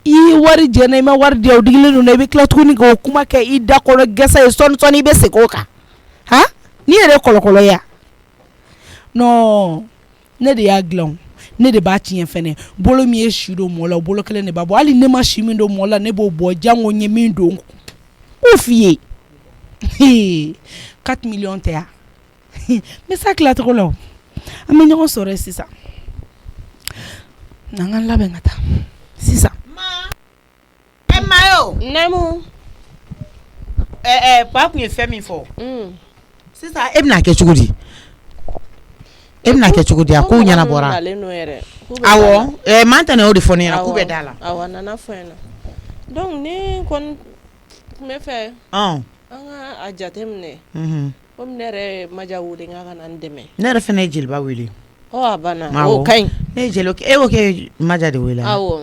i ye wari jɛna i ma wari di o digilen don i bɛ tila tuguni k'o kuma kɛ i da kɔnɔ gɛsɛ ye sɔɔni i bɛ segin o kan n'i yɛrɛ kɔlɔkɔlɔ ya non ne de y'a dilan ne de b'a tiɲɛ fɛnɛ bolo min ye si don mɔɔ la o bolo kelen de b'a bɔ hali ne ma si min don mɔɔ la ne b'o bɔ jango n ye min don k'o f'i ye 4 millions tɛ yan n bɛ sa tilacogo la an bɛ ɲɔgɔn sɔrɔ sisan n'an ka labɛn ka taa sisan. Mayo nemu pa kun ye fɛn min fɔ sisan e bɛna kɛ cogo di a ko ɲɛnabɔra awɔ man tɛ ne o de fɔ ne ɲɛna k'u bɛ da la awɔ nana fɔ ɲɛna donc ne kɔni tun bɛ fɛ an ka a jateminɛ komi ne yɛrɛ Maja wele n ka na n dɛmɛ ne yɛrɛ fana ye Jeliba wele a banna o ka ɲi ne ye Jeliba e ko k'e Maja de wele awɔ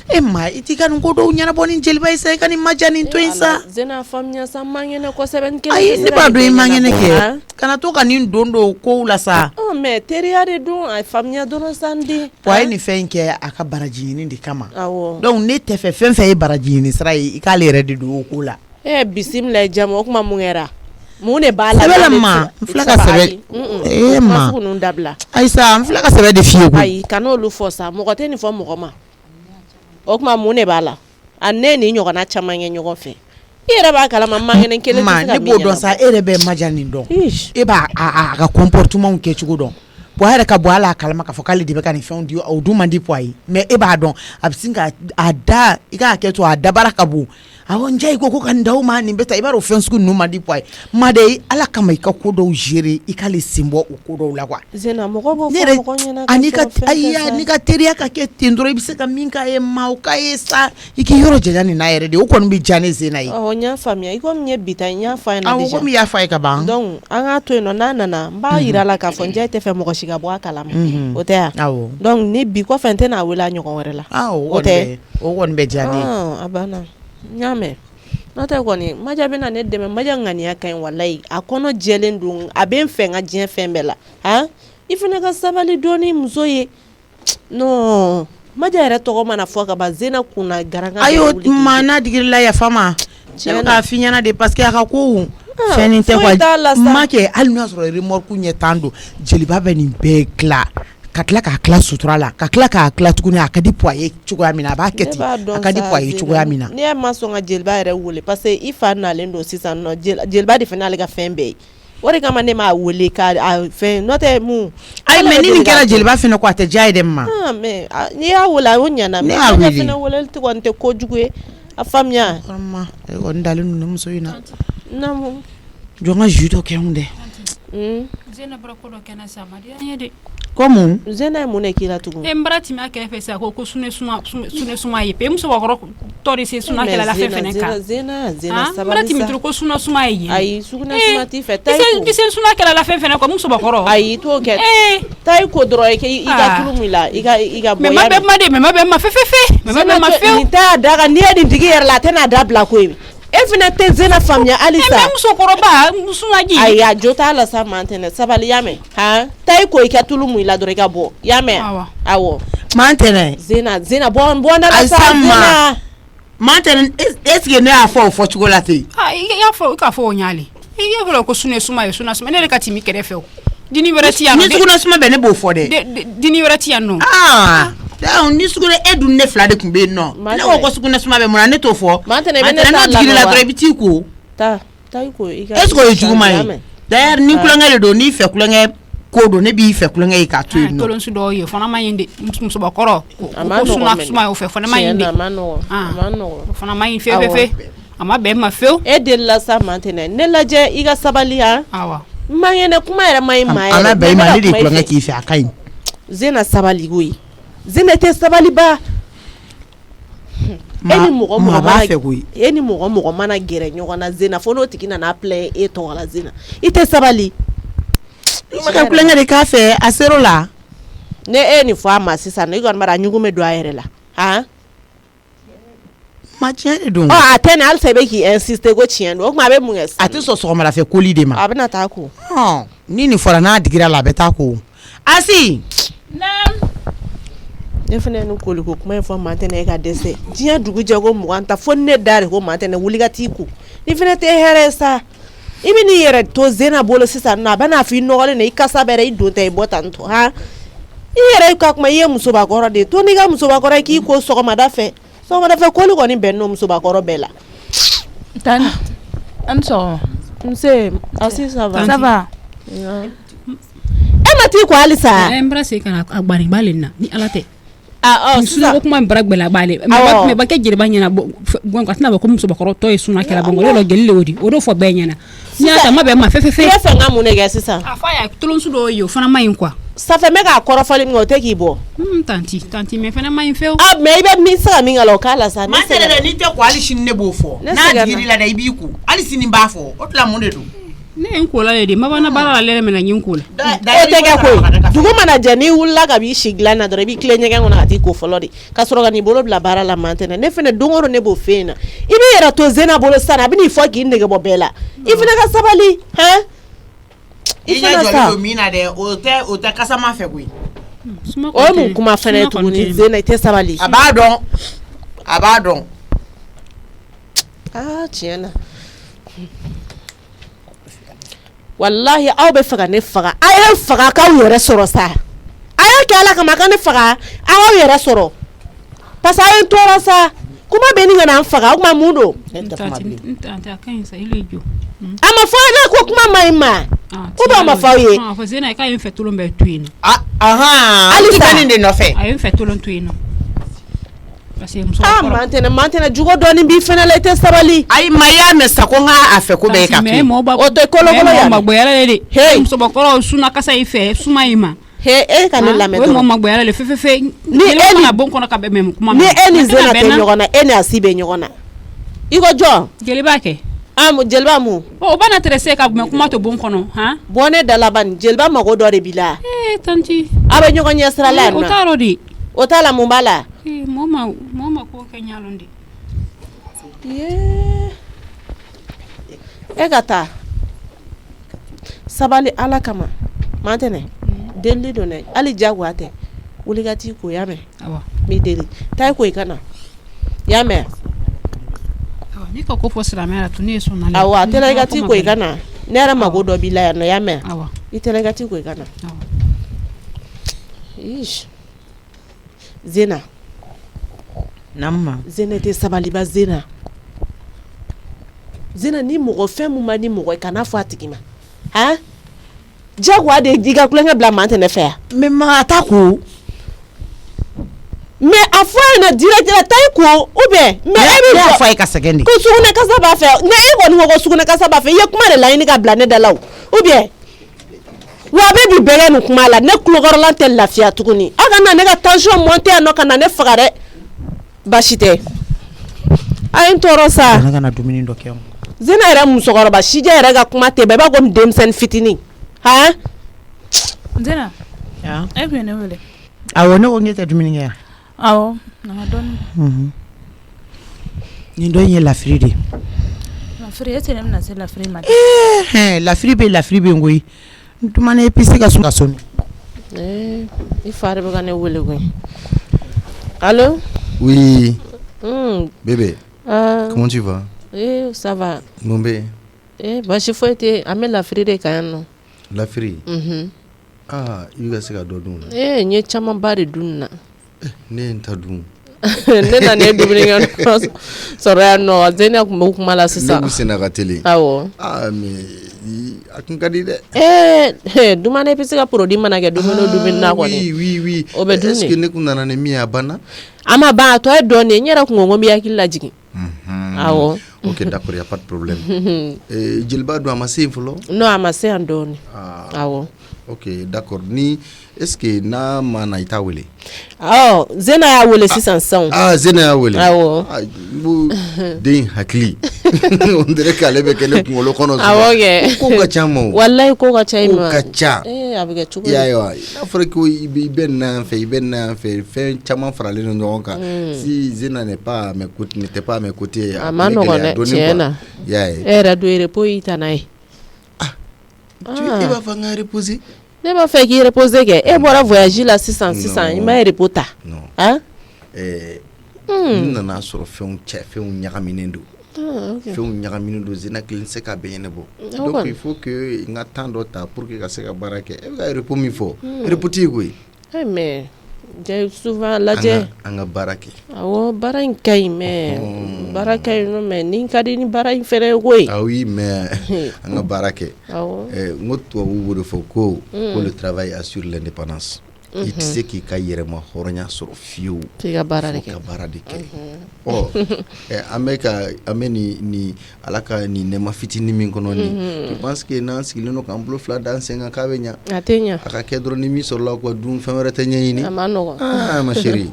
e ma i t'i ka nin ko dɔw ɲɛnabɔ ni Jeliba ye sa i ka nin Maja nin to yen sa Zena faamuya sa man kɛnɛ kosɛbɛ n kelen ayi ne b'a dɔn i man kɛnɛ kɛ kana to ka nin don kow la sa mais teriya de don a faamuya dɔrɔn sa n den wa a ye nin fɛn in kɛ a ka baraji ɲini de kama awɔ donc ne tɛ fɛ fɛn fɛn ye baraji ɲini sira ye i k'ale yɛrɛ de don o ko la bisimila jamu o kuma mun kɛra mun de b'a la sɛbɛ ma n filɛ ka sɛbɛ ma ninnu dabila ayi sa n filɛ ka sɛbɛ de f'i ye koyi ayi kana olu fɔ sa mɔgɔ tɛ nin fɔ mɔgɔ ma o kuma mun de b'a la a ne ni ɲɔgɔnna caman kɛ ɲɔgɔn fɛ i yɛrɛ b'a kalama mankɛnɛ kelen tɛ se ka min ɲɛnabɔ ne b'o dɔn sa e yɛrɛ bɛ Maja nin dɔn e b'a a ka comportement kɛ cogo dɔn bon a yɛrɛ ka bɔ ala kalama k'a fɔ k'ale de bɛ ka nin fɛnw di o dun man di poids ye mais e b'a dɔn a bɛ sin ka a da i ka hakɛ to a dabara ka bon awɔ n jɛ ko ka nin d'aw ma nin bɛ taa i b'a dɔn fɛn sugu ninnu man di poids ye ma de ala kama i ka ko dɔw gérer i k'ale sen bɔ o ko dɔw la quoi Zena mɔgɔ b'o fɔ mɔgɔ ɲɛna ani ka ayiya ni ka teriya ka kɛ ten dɔrɔn i bɛ se ka min k'a ye ma o k'a ye sa i k'i yɔrɔ janya nin na yɛrɛ de o kɔni bɛ diya ne Zena ye n y'a faamuya i komi n ye bi ta n y'a f'a ɲɛna déjà awɔ komi i y'a f'a ye ka ban donc an k'a to yen nɔ n'a nana n b'a yira la k'a fɔ n jɛ tɛ fɛ mɔgɔ si ka bɔ a kalama o tɛ yan awɔ donc ni bi kɔfɛ n tɛna wele a ɲɔgɔn wɛrɛ la o tɛ o kɔni bɛ diya ne ye a banna n y'a mɛn n'o tɛ kɔni Maja bɛna ne dɛmɛ Maja ŋaniya ka ɲi walayi a kɔnɔ jɛlen don a bɛ n fɛ n ka diɲɛ fɛn bɛɛ la i fana ka sabali dɔɔni muso ye non Maja yɛrɛ tɔgɔ mana fɔ ka ban Zena kunna garankan ayo ma n'a digirila yafa ma ne bɛ k'a f'i ɲɛna de parce que a ka ko fɛn nin tɛ quoi ma kɛ hali n'o y'a sɔrɔ remorque ɲɛ tan don Jeliba bɛ nin bɛɛ tila ka tila k'a tila sutura la ka tila k'a tila tuguni a ka di poids ye cogoya min na a b'a kɛ ten a ka di poids ye cogoya min na ne ma sɔn ka Jeliba yɛrɛ wele parce que i fa nalen don sisan nɔ Jeliba de fana ale ka fɛn bɛɛ ye o de kama ne m'a wele ka fɛn n'o tɛ mun ayi mais ni nin kɛra Jeliba fana ko a tɛ diya ye dɛ ma mais n'i y'a wele a y'o ɲɛna ne y'a wele fana weleli tɛ kɔni tɛ kojugu ye a faamuya vraiment e kɔni dalen don ne muso in na namu jɔn ka jus dɔ kɛ n dɛ Zena bara ko dɔ kɛnɛ sa ma diya n ye dɛ Como? Zena ye mun de k'i la tugun n bara tɛmɛ a kɛrɛfɛ sa ko sune suma ye pe muso bakɔrɔ tɔri se suna kɛlɛ la fɛn fɛnɛ kan Zena n sabali bara tɛmɛ turu ko suna ye ayi sugunɛ suma t'i fɛ tayi ko bise suna kɛlɛ la fɛn fɛnɛ kan muso bakɔrɔ ayi t'o kɛ tayi ko dɔrɔn i ka tulu min la i ka bɔ mɛ bɛ ma fɛ nin t'a da kan n'i ye nin tigi yɛrɛ la a tɛna da bila ko ye e fana tɛ zena faamuya halisa e musokɔrɔba musunaji ayi a jo t'a la sa mantɛnɛ sabali y'a mɛn han taa i ko i ka tulu mun i la dɔrɔn i ka bɔ y'a mɛn awɔ mantɛnɛ zena bɔ da la sa zena mantɛnɛ est-ce que ne y'a fɔ o fɔcogo la ten i y'a fɔ i k'a fɔ o ɲaale i y'a fɔ ko suna suma ye suna suma ne yɛrɛ ka timi kɛrɛfɛ o dini wɛrɛ ti yan ni sugunɛ suma bɛ ne b'o fɔ dɛ dini wɛrɛ ti yan nɔ ni sugunɛ e dun ne fila de tun bɛ yen nɔ ne ko sugunɛ suma bɛ mun na ne t'o fɔ mantɛnɛ n'o jigin la dɔrɔn i bɛ t'i ko taa i ko i ka est-ce que o ye juguman ye d'ailleurs ni kulonkɛ de don n'i fɛ kulonkɛ ko don ne b'i fɛ kulonkɛ ye k'a to yen nɔ tolonsu dɔw ye fana ma ɲi de musokɔrɔ ko suna suma ye o fɛ fana ma ɲi de fana ma ɲi fefe a ma bɛn ma fewu e delila sa mantɛnɛ ne lajɛ i ka sabali han awɔ mayɛnɛ kuma yɛrɛ ma ɲi maa yɛrɛ a ma bɛn i ma ne de kulonkɛ k'i fɛ a ka ɲi zena sabali koyi zena tɛ sabali ba e ni mɔgɔ mana gɛrɛ ɲɔgɔn na zena fo n'o tigi nana appelé e tɔgɔ la zena i tɛ sabali i ma ka kulonkɛ de k'a fɛ a ser'o la ne e nin fɔ a ma sisan i kɔni b'a ɲugun bɛ don a yɛrɛ la han ma tiɲɛ de don a tɛ ne halisa i bɛ k'i insister ko tiɲɛ don o tuma a bɛ mun kɛ a tɛ sɔn sɔgɔmadafɛ koli de ma a bɛna taa ko ni nin fɔra n'a digira la a bɛ taa ko Asi ne fana ye nin koliko kuma in fɔ mantɛnɛ e ka dɛsɛ diɲɛ dugu jɛ ko 20 ta fo ne da de ko mantɛnɛ wuli ka t'i ko ni fana tɛ hɛrɛ sa i bɛ n'i yɛrɛ to zena bolo sisan nɔ a bɛ n'a fɔ i nɔgɔlen na i kasa bɛrɛ i don tɛ i bɔ tan tɔ han i yɛrɛ ka kuma i ye musobakɔrɔ de ye to n'i ka musobakɔrɔ ye k'i ko sɔgɔmada fɛ koli kɔni bɛn n'o musobakɔrɔ bɛɛ la Tani an sɔgɔma nse Asi ça va ça va e ma t'i ko halisa n bɛra segin ka na a gbani b'ale na ni ala tɛ sisan ko kuma in bara gbɛla b'ale mɛ ba kɛ jeliba ɲɛna ka tɛna bɔ ko musobakɔrɔtɔ ye suna kɛra bɔn o de jeli le o di o de fɔ bɛɛ ɲɛna n'i y'a ta ma bɛn ma fɛ i ye fɛ n ka mun de kɛ sisan a fɔ a y'a tolonsu dɔw ye o fana ma ɲi quoi safɛ n bɛ k'a kɔrɔfɔli min kɛ o tɛ k'i bɔ tanti mɛ fana ma ɲi fewu mɛ i bɛ min se ka min k'a la o k'a la sa ma tɛnɛ dɛ n'i tɛ ko hali sini ne b'o fɔ n'a digir'i la dɛ i b'i ko hali sini n b'a fɔ o tila mun de don ne ye n ko la de ma bana baara la lɛrɛ minɛ n ye n ko la o tɛ kɛ koyi dugu mana jɛ n'i wulila ka b'i si dilan na dɔrɔn i b'i tilen ɲɛgɛn kɔnɔ ka t'i ko fɔlɔ de ka sɔrɔ ka n'i bolo bila baara la mantɛnɛ ne fana don o don ne b'o f'e ɲɛna i b'i yɛrɛ to zena bolo sisan a bɛ n'i fɔ k'i nege bɔ bɛɛ la i fana ka sabali han i ɲɛ jɔlen don min na dɛ o tɛ kasama fɛ koyi o ye mun kuma fana ye tuguni zena i tɛ sabali a b'a dɔn tiɲɛ na wallahi aw bɛ fɛ ka ne faga a ye faga k'aw yɛrɛ sɔrɔ sa a y'a kɛ ala kama ka ne faga aw yɛrɛ sɔrɔ parce que a ye n tɔɔrɔ sa kuma bɛ ni ka na n faga o kuma mun don a ma fɔ ne ko kuma ma ɲi ma ko dɔw ma fɔ aw ye k'a ye n fɛ tolon bɛɛ to yen nɔ halisa nin de nɔfɛ a ye n fɛ tolon to yen nɔ mantɛnɛ jugo dɔɔni b'i fɛnɛ la i tɛ sabali ayi ma i y'a mɛn sa ko n k'a fɛ ko bɛɛ ka to yen o tɛ kolokolo yan ma gbɛyara de musobakɔrɔ suna kasa i fɛ suma i ma e ka ne lamɛn dɔrɔn o ma gbɛyara de fɛfɛfɛ ni e ni bon kɔnɔ ka bɛn kuma ni e ni zena tɛ ɲɔgɔn na e ni Asi bɛ ɲɔgɔn na i ko jɔn jeliba kɛ jeliba mun o bana tɛrɛse ka bɛn kuma to bon kɔnɔ han bɔ ne da laban jeliba mago dɔ de b'i la tanti a bɛ ɲɔgɔn ɲɛ sira la yan nɔ o t'a rɔ de o t'a la mun b'a la mɔɔ ma ko kɛ ɲalon de e ka taa sabali ala kama mantɛnɛ deli don dɛ hali jagoya tɛ wuli ka t'i ko y'a mɛn mi deli taa i ko i ka na y'a mɛn ne ka ko fɔ silamɛya la tun ne ye sɔnna la awɔ a tɛla i ka t'i ko i ka na ne yɛrɛ mago dɔ b'i la yan nɔ y'a mɛn i tɛla i ka t'i ko i ka na zena zena tɛ sabaliba zena ni mɔgɔ fɛn mun ma ni mɔgɔ ye kana fɔ a tigi ma han jagoya de i ka kulonkɛ bila mantɛnɛ fɛ yan mais ma ta ko mais a fɔ a ɲɛna direct la taa i ko ou bien mais e bɛ fɔ a ye ka sɛgɛn de ko sugunɛ kasa b'a fɛ ne e kɔni ko sugunɛ kasa b'a fɛ i ye kuma de laɲini ka bila ne da la ou bien wa a bɛ bi bɛɛ nin kuma la ne kulokɔrɔlan tɛ lafiya tuguni aw ka na ne ka tension monter yan nɔ ka na ne faga dɛ baasi tɛ a ye n tɔɔrɔ sa ne kana dumuni dɔ kɛ zena yɛrɛ musokɔrɔba sijɛ yɛrɛ ka kuma tɛ bɛɛ b'a ko denmisɛnnin fitinin han Zena e kun ye ne wele awɔ ne ko n tɛ dumuni kɛ yan awɔ na dɔɔni nin dɔ in ye lafiri de lafiri bɛ ngoyi ntuma ne pisi ka soni i fari bɛ ka ne wele koyi allo oui bébé comment tu vas ça va mun bɛ basi foyi tɛ an bɛ lafiri de kan yan nɔ lafiri i bɛ ka se ka dɔ dun n ye camanba de dun na ne ye n ta dun ne nana ne dumuni kɛ sɔrɔ yan nɔ Zenia tun bɛ kuma la sisan ne sen na ka teli awɔ mais a kun ka di dɛ dumuni bɛ se ka produit mana kɛ dumuni o dumuni na kɔni oui o bɛ dun est-ce que ne kun nana ni min ye a banna a ma ban a tɔ ye dɔɔnin n yɛrɛ kun ko n bɛ hakili lajigin awɔ ok d'accord y a pas de problème jeliba don a ma se yen fɔlɔ non a ma se yan dɔɔnin awɔ ok d'accord ni est-ce que n'a ma na i t'a wele Zena y'a wele sisan sisan Zena y'a wele awɔ den hakili on dirait k'ale bɛ kɛ ne kunkolo kɔnɔ awɔ kɛ ko ka ca ma o wallahi ko ka ca i ma ko ka ca a bɛ kɛ cogo di n'a fɔra ko i bɛ na yan fɛ i bɛ na yan fɛ fɛn caman faralen don ɲɔgɔn kan si Zena n'était pas à mes côtés a ma nɔgɔn dɛ tiɲɛ na e yɛrɛ don repos y'i ta n'a ye e b'a fɔ n ka reposer ne b'a fɛ k'i reposer kɛ e bɔra voyage la sisan i ma repos ta n nana sɔrɔ fɛnw ɲagaminen don fɛnw ɲagaminen don Zena kelen se ka bɛn ne bɔ donc il faut que n ka temps dɔ ta pour que ka se ka baara kɛ e bɛ ka repos min fɔ repos tɛ yen koyi mais souvent lajɛ an ka baara kɛ awɔ baara in ka ɲi mais baara ka ɲi mais ni ka di ni baara in fɛnɛ ye koyi oui mais an ka baara kɛ n ko tubabu b'o de fɔ ko le travail assure l'indépendance i tɛ se k'i ka yɛrɛma hɔrɔnya sɔrɔ fiyewu f'i ka baara de kɛ an bɛ ni ala ka nin nɛɛma fitinin min kɔnɔ nin je pense que n'an sigilen don k'an bolo fila da an sen kan k'a bɛ ɲa a tɛ ɲa a ka kɛ dɔrɔn ni min sɔrɔla ka dun fɛn wɛrɛ tɛ ɲɛɲini a ma nɔgɔn ma chérie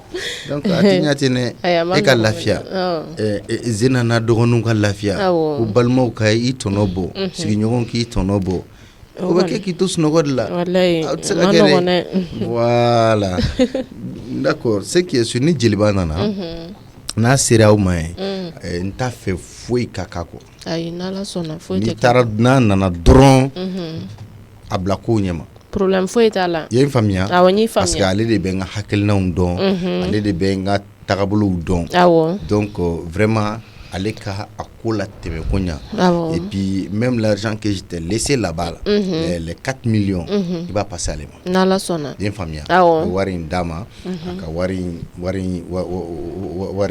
donc a tɛ ɲa ten dɛ e ka lafiya Zena n'a dɔgɔninw ka lafiya ko balimaw ka i tɔnɔ bɔ sigiɲɔgɔnw k'i tɔnɔ bɔ o bɛ kɛ k'i to sunɔgɔ de la aw tɛ se ka kɛ dɛ voilà d'accord ce qui est sûr ni jeliba nana n'a sera aw ma ye n t'a fɛ foyi ka k'a kɔ ayi n'Ala sɔnna foyi tɛ n'i taara n'a nana dɔrɔn a bila kow ɲɛma problème foyi t'a la i ye n faamuya awɔ n y'i faamuya parce que ale de bɛ n ka hakilinaw dɔn ale de bɛ n ka tagabolow dɔn donc vraiment ale ka a ko la tɛmɛ ko ɲa et puis même l'argent que je t'ai laissé là-bas les 4 millions i b'a passer ale ma n'Ala sɔnna i ye n faamuya wari in d'a ma a ka wari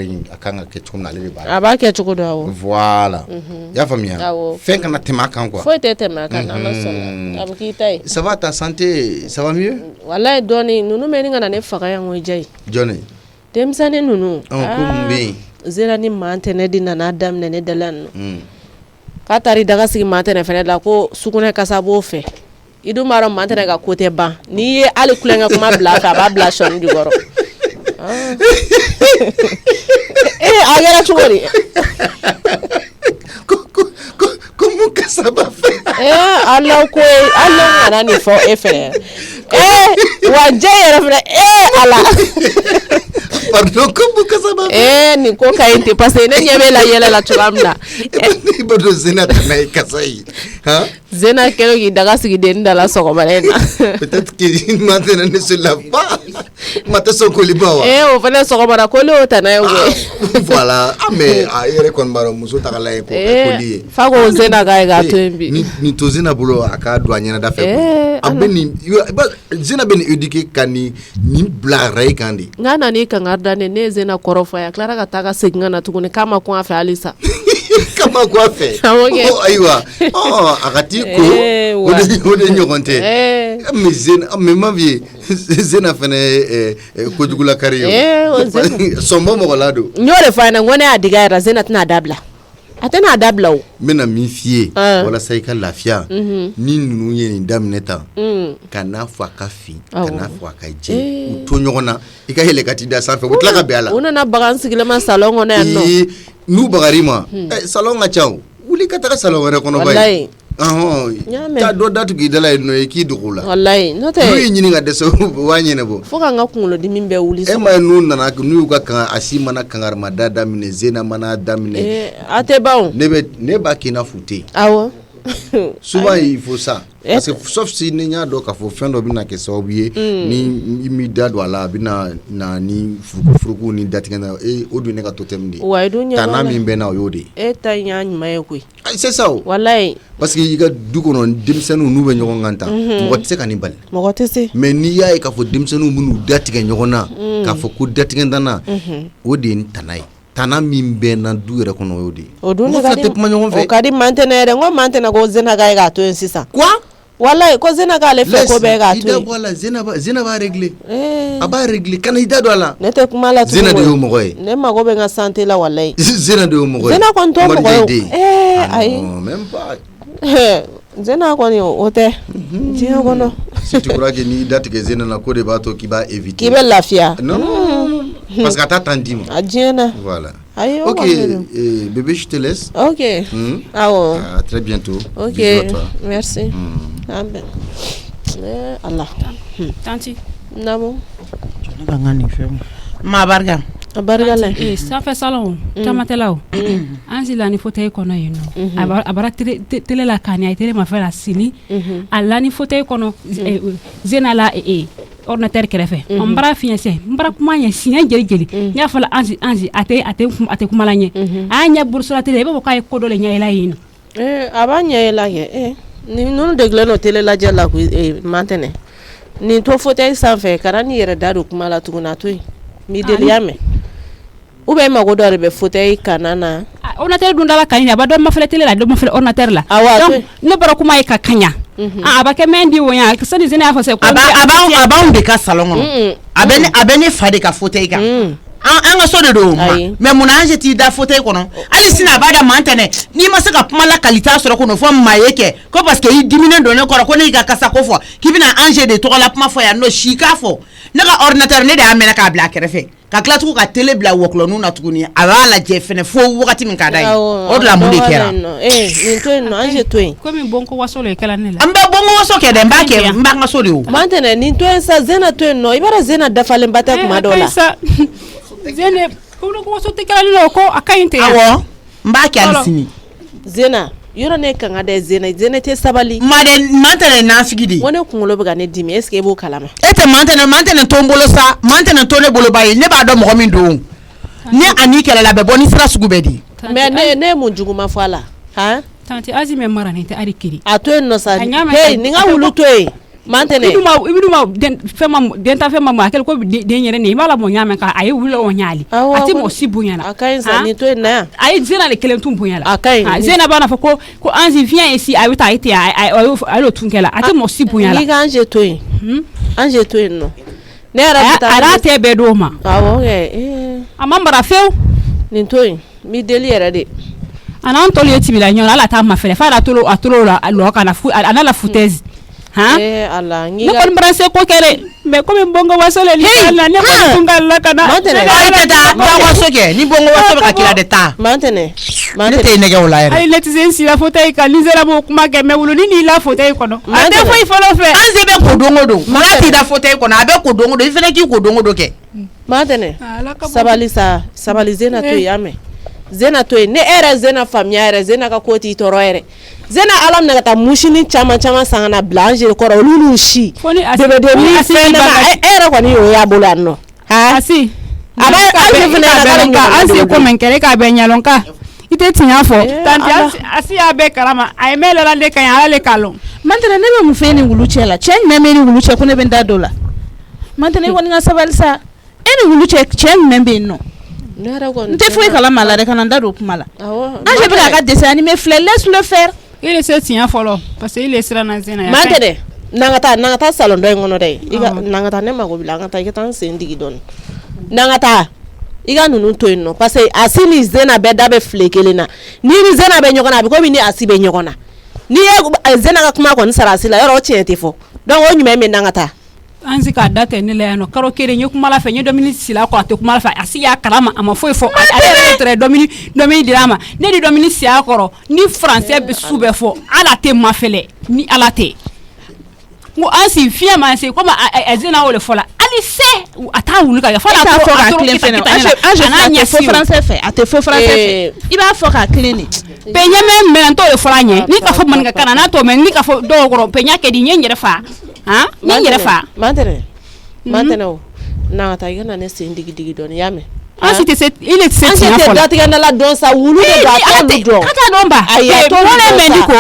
in a kan ka kɛ cogo min na ale de b'a a b'a kɛ cogo dɔ voilà i y'a faamuya fɛn kana tɛmɛ a kan quoi foyi tɛ tɛmɛ a kan n'Ala sɔnna a bɛ k'i ta ye ça va ta santé ça va mieux wallahi dɔɔni ninnu bɛ ni ka na ne faga yan ko jayi jɔnni denmisɛnnin ninnu ko mun bɛ yen Zena ni mantɛnɛ di nana daminɛ ne dala yan nɔ k'a taara i daga sigi mantɛnɛ fɛnɛ la ko sugunɛ kasa b'o fɛ i dun b'a dɔn mantɛnɛ ka ko tɛ ban n'i ye hali kulonkɛ kuma bila a fɛ a b'a bila sɔni jukɔrɔ a kɛra cogo di ko mun kasa b'a fɛ Ala ko Ala nana nin fɔ e fɛ wa jɛ yɛrɛ fɛnɛ Ala pardon ko mun kasa b'a fɛ nin ko ka ɲi ten parce que ne ɲɛ bɛ la yɛlɛ la cogoya min na i b'a dɔn Zena tɛna ye kasa ye Zena kɛlen k'i daga sigi denni da la sɔgɔmada in na peut-être que maintenant ne se lave pas ma tɛ sɔn koli ma wa o fɛnɛ sɔgɔmada koli o tana ye koyi voilà mais a yɛrɛ kɔni b'a dɔn muso tagala ye koli ye fa ko Zena k'a ye k'a to yen bi nin to Zena bolo a k'a don a ɲɛnada fɛ a bɛ nin Zena bɛ nin éduquer ka nin bila rayi kan de n'a nana i kankari da ne ye Zena kɔrɔ fɔ a tilara ka taa ka segin ka na tuguni k'a ma kun a fɛ halisa kama ko a fɛ ayiwa a ka t'i ko o de ɲɔgɔn tɛ mais ma f'i ye Zena fɛnɛ ye kojugulakari ye sɔnbɔ mɔgɔ la don n y'o de fɔ a ɲɛna n ko ne y'a digi a yɛrɛ Zena tɛna dabila a tɛna dabila o n bɛna min f'i ye walasa i ka lafiya ni ninnu ye nin daminɛ tan ka n'a fɔ a ka fin ka n'a fɔ a ka jɛ u to ɲɔgɔn na i ka yɛlɛ ka t'i da sanfɛ u tila ka bɛn a la u nana bagan sigilen ma salon kɔnɔ yan nɔ n'u bagar'i ma salon ka ca o wuli ka taga salon wɛrɛ kɔnɔ ba ye ta dɔ datugu i dala yen nɔ i k'i dogo la wallahi n'o tɛ n'u y'i ɲini ka dɛsɛ u b'a ɲɛnabɔ fo ka n ka kunkolodimi bɛɛ wuli e ma ye n'u nana n'u y'u ka kan a si mana kangarimada daminɛ zena mana daminɛ a tɛ ban ne b'a k'i na fute awɔ souvent il faut ça parce que sauf si ni y'a dɔn k'a fɔ fɛn dɔ bɛna kɛ sababu ye ni i m'i da don a la a bɛna na ni furukufuruku ni datigɛ na o dun ne ka totem de ye tana min bɛ na o y'o de ye e ta y'a ɲuman ye koyi c'est ça o wallahi parce que i ka du kɔnɔ denmisɛnninw n'u bɛ ɲɔgɔn kan tan mɔgɔ tɛ se ka nin bali mɔgɔ tɛ se mais n'i y'a ye k'a fɔ denmisɛnninw b'u datigɛ ɲɔgɔn na k'a fɔ ko datigɛdana o de ye n tana ye tana min bɛ na du yɛrɛ kɔnɔ o y'o de ye o dun tɛ kuma ɲɔgɔn fɛ o ka di mantɛnɛ yɛrɛ n ko mantɛnɛ ko Zena k'a ye k'a to yen sisan quoi wallahi ko Zena k'ale fɛ ko bɛɛ k'a to yen i da bɔ a la Zena b'a régler a b'a régler kana i da don a la ne tɛ kuma la Zena de y'o mɔgɔ ye ne mago bɛ n ka santé la wallahi Zena de y'o mɔgɔ ye Zena kɔni t'o mɔgɔ ye ayi même pas Zena kɔni o tɛ diɲɛ kɔnɔ si tu crois que n'i datigɛ Zena na ko de b'a to k'i b'a éviter k'i bɛ lafiya non parce que a t'a temps d'i ma a diɲɛ na voilà ayi ok bébé je te laisse ok awɔ à très bientôt ok bisous à toi merci amen Allah tanti namo ne ka ŋa nin fɛn ma barika a barika la sanfɛ salon camatɛla o an sila ni fauteuil kɔnɔ yen nɔ a bara télé la kani a ye télé mafɛ la sini a la ni fauteuil kɔnɔ Zena la ordinateur kɛrɛfɛ n bara fiɲɛ sɛ n bara kuma ɲɛ siɲɛ jeli n y'a fɔ la anzi a tɛ kuma la ɲɛ a y'a ɲɛ burusula télé i b'a fɔ k'a ye ko dɔ le ɲɛ yɛlɛ yen nɔ a b'a ɲɛ yɛlɛ kɛ ninnu de dilannen don télé lajɛ la mantɛnɛ nin to fauteuil sanfɛ kana ni yɛrɛ da don kuma la tuguni a to yen mi deliya mɛn ou bien mago dɔ de bɛ fauteuil kana na ordinateur dun dala kani a ba dɔ ma filɛ télé la dɔ ma filɛ ordinateur la donc ne bara kuma ye ka kaɲa a ba kɛ mɛn di wonya sani Zena y'a fɔ sɛ a b'anw de ka salon kɔnɔ a bɛ ne fa de ka fauteuil kan an ka so de don mais mun na an t'i da fauteuil kɔnɔ hali sini a b'a da mantɛnɛ n'i ma se ka kuma la kalita sɔrɔ ko fɔ maa ye kɛ ko parce que i diminen don ne kɔrɔ ko ne y'i ka kasa ko fɔ k'i bɛna Ange de tɔgɔ la kuma fɔ yan nɔ si k'a fɔ ne ka ordinateur ne de y'a minɛ k'a bila a kɛrɛfɛ ka tila tugun ka télé bila wɔkulɔninw na tuguni a b'a lajɛ fɛnɛ fo wagati min ka d'a ye o de la mun de kɛra nin to yen nɔ Ange to yen komi bonko waso le kɛla ne la an bɛ bonko waso kɛ dɛ n b'a kɛ n b'an ka so de o mantɛnɛ nin to yen sa Zena to yen nɔ i b'a dɔn Zena dafalenba tɛ kuma dɔw la Zena ko waso tɛ kɛla ne la ko a ka ɲi ten awɔ n b'a kɛ hali sini Zena yɔrɔ ne kan ka dɛ Zena tɛ sabali mantɛnɛ nansigi de ko ne kunkolo bɛ ka ne dimi est ce que e b'o kalama e tɛ mantɛnɛ to n bolo sa mantɛnɛ to ne bolo ba ye ne b'a dɔn mɔgɔ min don ni a n'i kɛlɛla bɛ bɔ ni sira sugu bɛ di mais ne ye mun juguma fɔ a la han tanti Azi mɛ mara nin tɛ ali kiri a to yen nɔ sa hey nin ka wulu to yen mantɛnɛ i bɛ duma den ta fɛn ma mɔ a kɛlen ko den yɛrɛ nin i b'a la mɔ ɲa mɛ a ye wuli o ɲali a tɛ mɔ si bonya la a ka ɲi sa nin to yen na yan a ye Zena de kelen tun bonya la a ka ɲi Zena b'a fɔ ko Anzi fiɲɛ ye si a bɛ taa a ye ten a y'o tun kɛ la a tɛ mɔ si bonya la n'i ka Ange to yen Ange to yen nɔ ne yɛrɛ bɛ taa a y'a tɛ bɛɛ d'o ma awɔ kɛ a ma mara fewu nin to yen mi deli yɛrɛ de a n'an tɔlu ye tibila ɲɔgɔn na ala t'a ma fɛrɛ f'a y'a tolo la lɔ kana a n'a la foutaise ne kɔni bara se ko kɛ dɛ mais komi bongo waso le na ne kɔni tun ka la kana mantɛnɛ tɛ taa waso kɛ ni bongo waso bɛ ka kira de taa mantɛnɛ ne tɛ nɛgɛ o la yɛrɛ hali ne tɛ se n sila fauteuil kan ni Zena b'o kuma kɛ mais wuluni n'i la fauteuil kɔnɔ a tɛ foyi fɔlɔ fɛ an se bɛ ko don o don maa t'i da fauteuil kɔnɔ a bɛ ko don o don i fana k'i ko don o don kɛ mantɛnɛ sabali sa sabali Zena to yen y'a mɛn Zena to yen ne e yɛrɛ Zena faamuya yɛrɛ Zena ka ko t'i tɔɔrɔ yɛrɛ Zena ala minɛ ka taa musini caman san ka na bila Ange kɔrɔ olu n'u si bébédeni fɛn na e yɛrɛ kɔni y'o y'a bolo yan nɔ Asi a bɛ Ange fana ka Ange ko mɛ kɛlɛ k'a bɛ ɲɛlɔn ka i tɛ tiɲɛ fɔ tanti Asi y'a bɛɛ kalama a ye mɛn lala de ka ɲi ala le k'a lɔn mantɛnɛ ne bɛ mun fɛ ni wulu cɛ la cɛ jumɛn bɛ ni wulu cɛ ko ne bɛ n da don la mantɛnɛ i kɔni ka sabali sa e ni wulu cɛ jumɛn bɛ yen nɔ n tɛ foyi kalama la dɛ kana n da don kuma la Ange bɛ k'a ka dessin animé filɛ laisse le faire il est tiɲɛ fɔlɔ parce que il est sira na Zena ya mantɛnɛ n'an ka taa salon dɔ in kɔnɔ dɛ n'an ka taa ne mago bila an ka taa i ka taa n sen digi dɔɔni n'an ka taa i ka ninnu to yen nɔ parce que Asi ni Zena bɛɛ da bɛ file kelen na ni Zena bɛ ɲɔgɔn na a bɛ komi ni Asi bɛ ɲɔgɔn na n'i ye Zena ka kuma kɔni sara Asi la yɔrɔ o tiɲɛ tɛ fɔ donc o ɲuman bɛ n'an ka taa anzi ka date ne la no karo kere nyi kuma la fe nyi domini sila ko ate kuma la fa asi ya karama ama foi fo ale tre domini drama ne di domini sia koro ni français be sube fo ala te mafele ni ala te mo ansi fia man se comme ezina o le fola ali se ata wulu ka fola to fo ka clean fe ana fo français fe ate fo français fe iba fo ka clean penya men to le fola nye ni ka fo man ka kana na to men ni ka fo do goro penya ke di nyere fa ha nyere fa mantene o na ta yana ne se digi don yame ansi te set il est set na fola dati kana la don sa wulu de da to do kata domba ayi to le mendiko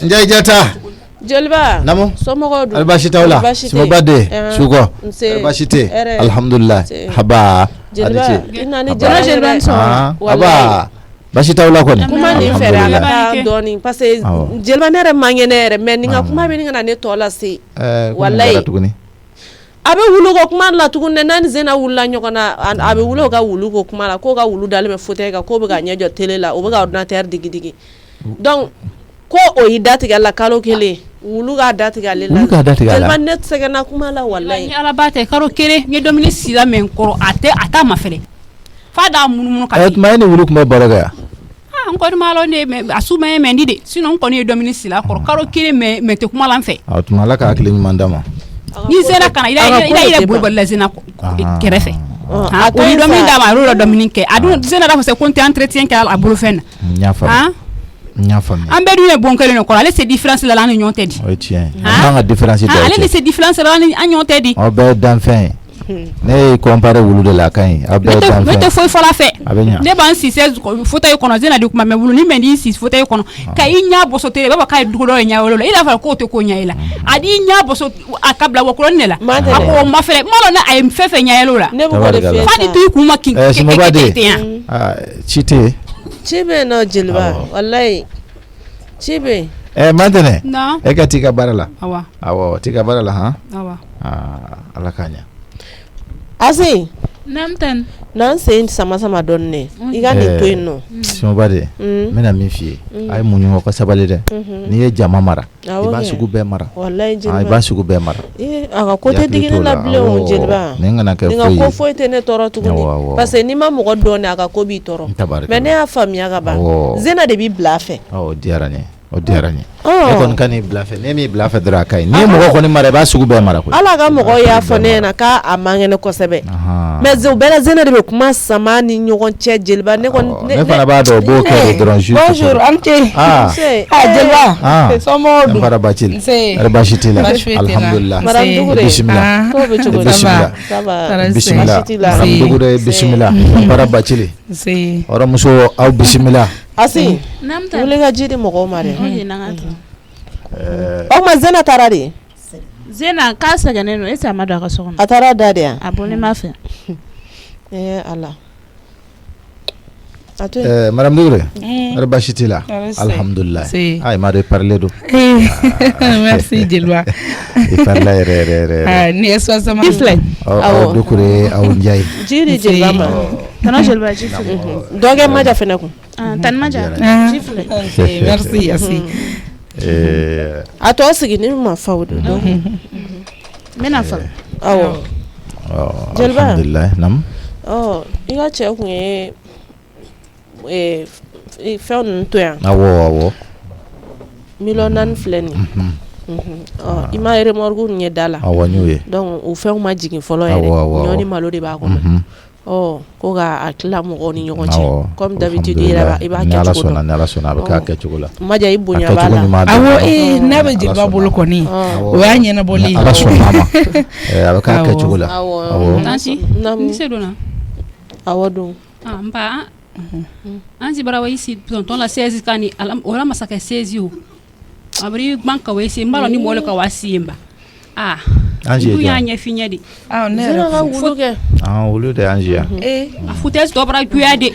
njay jata Jeliba namo somogo du albashitaula simobade suko albashite alhamdulillah haba Jeliba inani Jeliba so haba bashitaula koni kuma ni fere ala doni parce que Jeliba nere mangenere men ninga kuma be ninga ne tola se wallahi abe wulu ko kuma la tugunne nan zena wulla nyokona abe wulo ka wulu ko kuma la ko ka wulu dalbe fote ka ko be ga nyejo tele la o be ga ordinateur digi donc ko o yidati galla kalo kele wulu ga dati galla la net segena kuma la wallahi ala bate karo kere ni domini sila men koro ata mafele fada mununu ka mayne wulu kuma baraga encore malo ne asuma men dide sinon ko ni domini sila karo kere me te kuma lan fe autumala ka akili mandama ni zera kana ila bulbul la zena kerefe o ni domini da ma ro domini ke adu zena da se compte entretien ke ala bulu fen ambe dune bonkele no ko ale c'est différence la ni ñonté di o tien nga différence de ale c'est différence la ni ñonté di o be dan fin ne comparer wulu de la kan abe dan fin mete foi fola fe ne ban 16 fauteuil kono zena di kuma me wulu ni mendi 6 fauteuil kono kay nya boso tere baba kay dugo nya wolo ila fa ko to ko nya ila adi nya boso akabla wo kolon ne la ako ma fele malo na ay fefe nya ilo la ne bo de fe fa di tu kuma kin chite chibe no Jeliba wallahi chibe mantene no tika barala awa tika barala ha awa alakanya asi namtan nan se sama donne iga ni to ino simobade mena mi fie ay munyu ko sabale de ni ye jama mara iba sugu be mara wallahi Jeliba iba sugu be mara aga kote digina la blon Jeliba ninga ka foi ko foi tene toro tuguni parce que ni ma mo donne aga ko bi toro mais ne a famia ga ba zena de bi blafe diarane kon kani blafe ne mi blafe dra kai ni mo ko ni mara ba sugu be mara ko ala ga mo ya fone na ka amangene ko sebe mais zo bela zena de kuma samani nyogon che Jeliba ne kon ne fana ba do bo ke dron juste bonjour ante Jeliba somo du para bachil arbashitila alhamdulillah madame dugure bismillah to be chugo bismillah madame dugure bismillah para bachili ora muso au bismillah asi namta wule ga jidi mo ko mare o ma zena tarari zena ka saga neno esa amadu aka sokon atara dade abone mafe ala madame Dugure arbashitila alhamdulillah ay ma de parler do merci Jeliba re ni eso sama ifle aw Dugure aw Njay jiri Jeliba tano Jeliba jifle doge maja fene ko tan maja jifle merci asi ato sigi ni ma fawdo do mena fa awo Jeliba alhamdulillah nam iga che ku fɛn to yan awo milionan filɛ nin i ma remorque ɲɛ da la donc o fɛnw ma jigin fɔlɔ yɛrɛ ɲɔ ni malo de b'a kɔnɔ ko ka tila mɔgɔw ni ɲɔgɔn cɛ comme d'habitude i b'a kɛ cogo dɔn a bɛ k'a kɛ cogo la maja i bonya b'a la awɔ n'a bɛ Jeliba bolo kɔni o y'a ɲɛnabɔli ala sɔnna a ma a bɛ k'a kɛ cogo la awɔ tansi ni se donna awɔ don nba anzi bara waisi tonton la 16 kani ora masaka 16 yo abri banka waisi mbalo ni mole ka wasimba anji ya nya finya di ne ra wuluke wulu de anji ya afutes do bara kuyade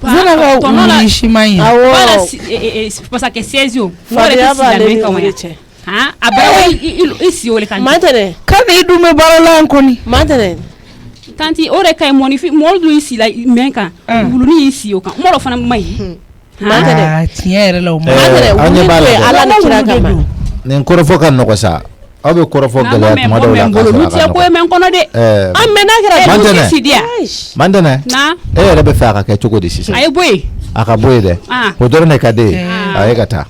zana ga wulu shimai wala pasa que 16 yo fora de la menka wa abara isi ole kan mantene kan idume baralan koni mantene tanti ore kay moni fi moldu isi la menka wuluni isi o kan moro fana mai mantene tiere la mantene ala na kira kama nin kɔrɔfɔ ka nɔgɔ sa aw bɛ kɔrɔfɔ gɛlɛya tuma dɔw la Mantɛnɛ e yɛrɛ bɛ fɛ a ka kɛ cogo di sisan a ka bɔ yen dɛ o dɔrɔn de ka di a ye ka taa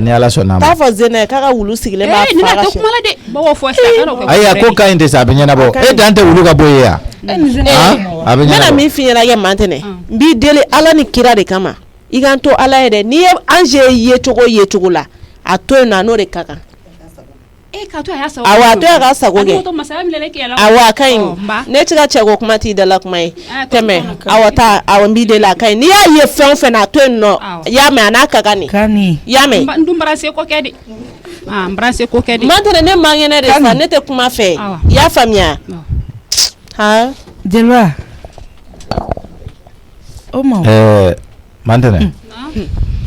ni Ala sɔnna t'a fɔ Zɛnɛ k'a ka wulu sigilen b'a fa ka siyɛ ayi a ko ka ɲi tɛ sa a bɛ ɲɛnabɔ e dan tɛ wulu ka bɔ yen yan a bɛ ɲɛnabɔ n bɛna min f'i ɲɛna kɛ Mantɛnɛ n b'i deli Ala ni kira de kama i ka n to Ala ye dɛ n'i ye Ange ye cogo la a to yen nɔ a n'o de ka kan awɔ a to y'a ka sago kɛ awɔ a ka ɲi ne tɛ ka cɛko kuma t'i dala kuma ye tɛmɛ awɔ n b'i deli a ka ɲi n'i y'a ye fɛn o fɛn na a to yen nɔ y'a mɛn a n'a ka kan nin y'a mɛn Mantɛnɛ ne man kɛnɛ de sa ne tɛ kuma fɛ i y'a faamuya Jeliba o ma Mantɛnɛ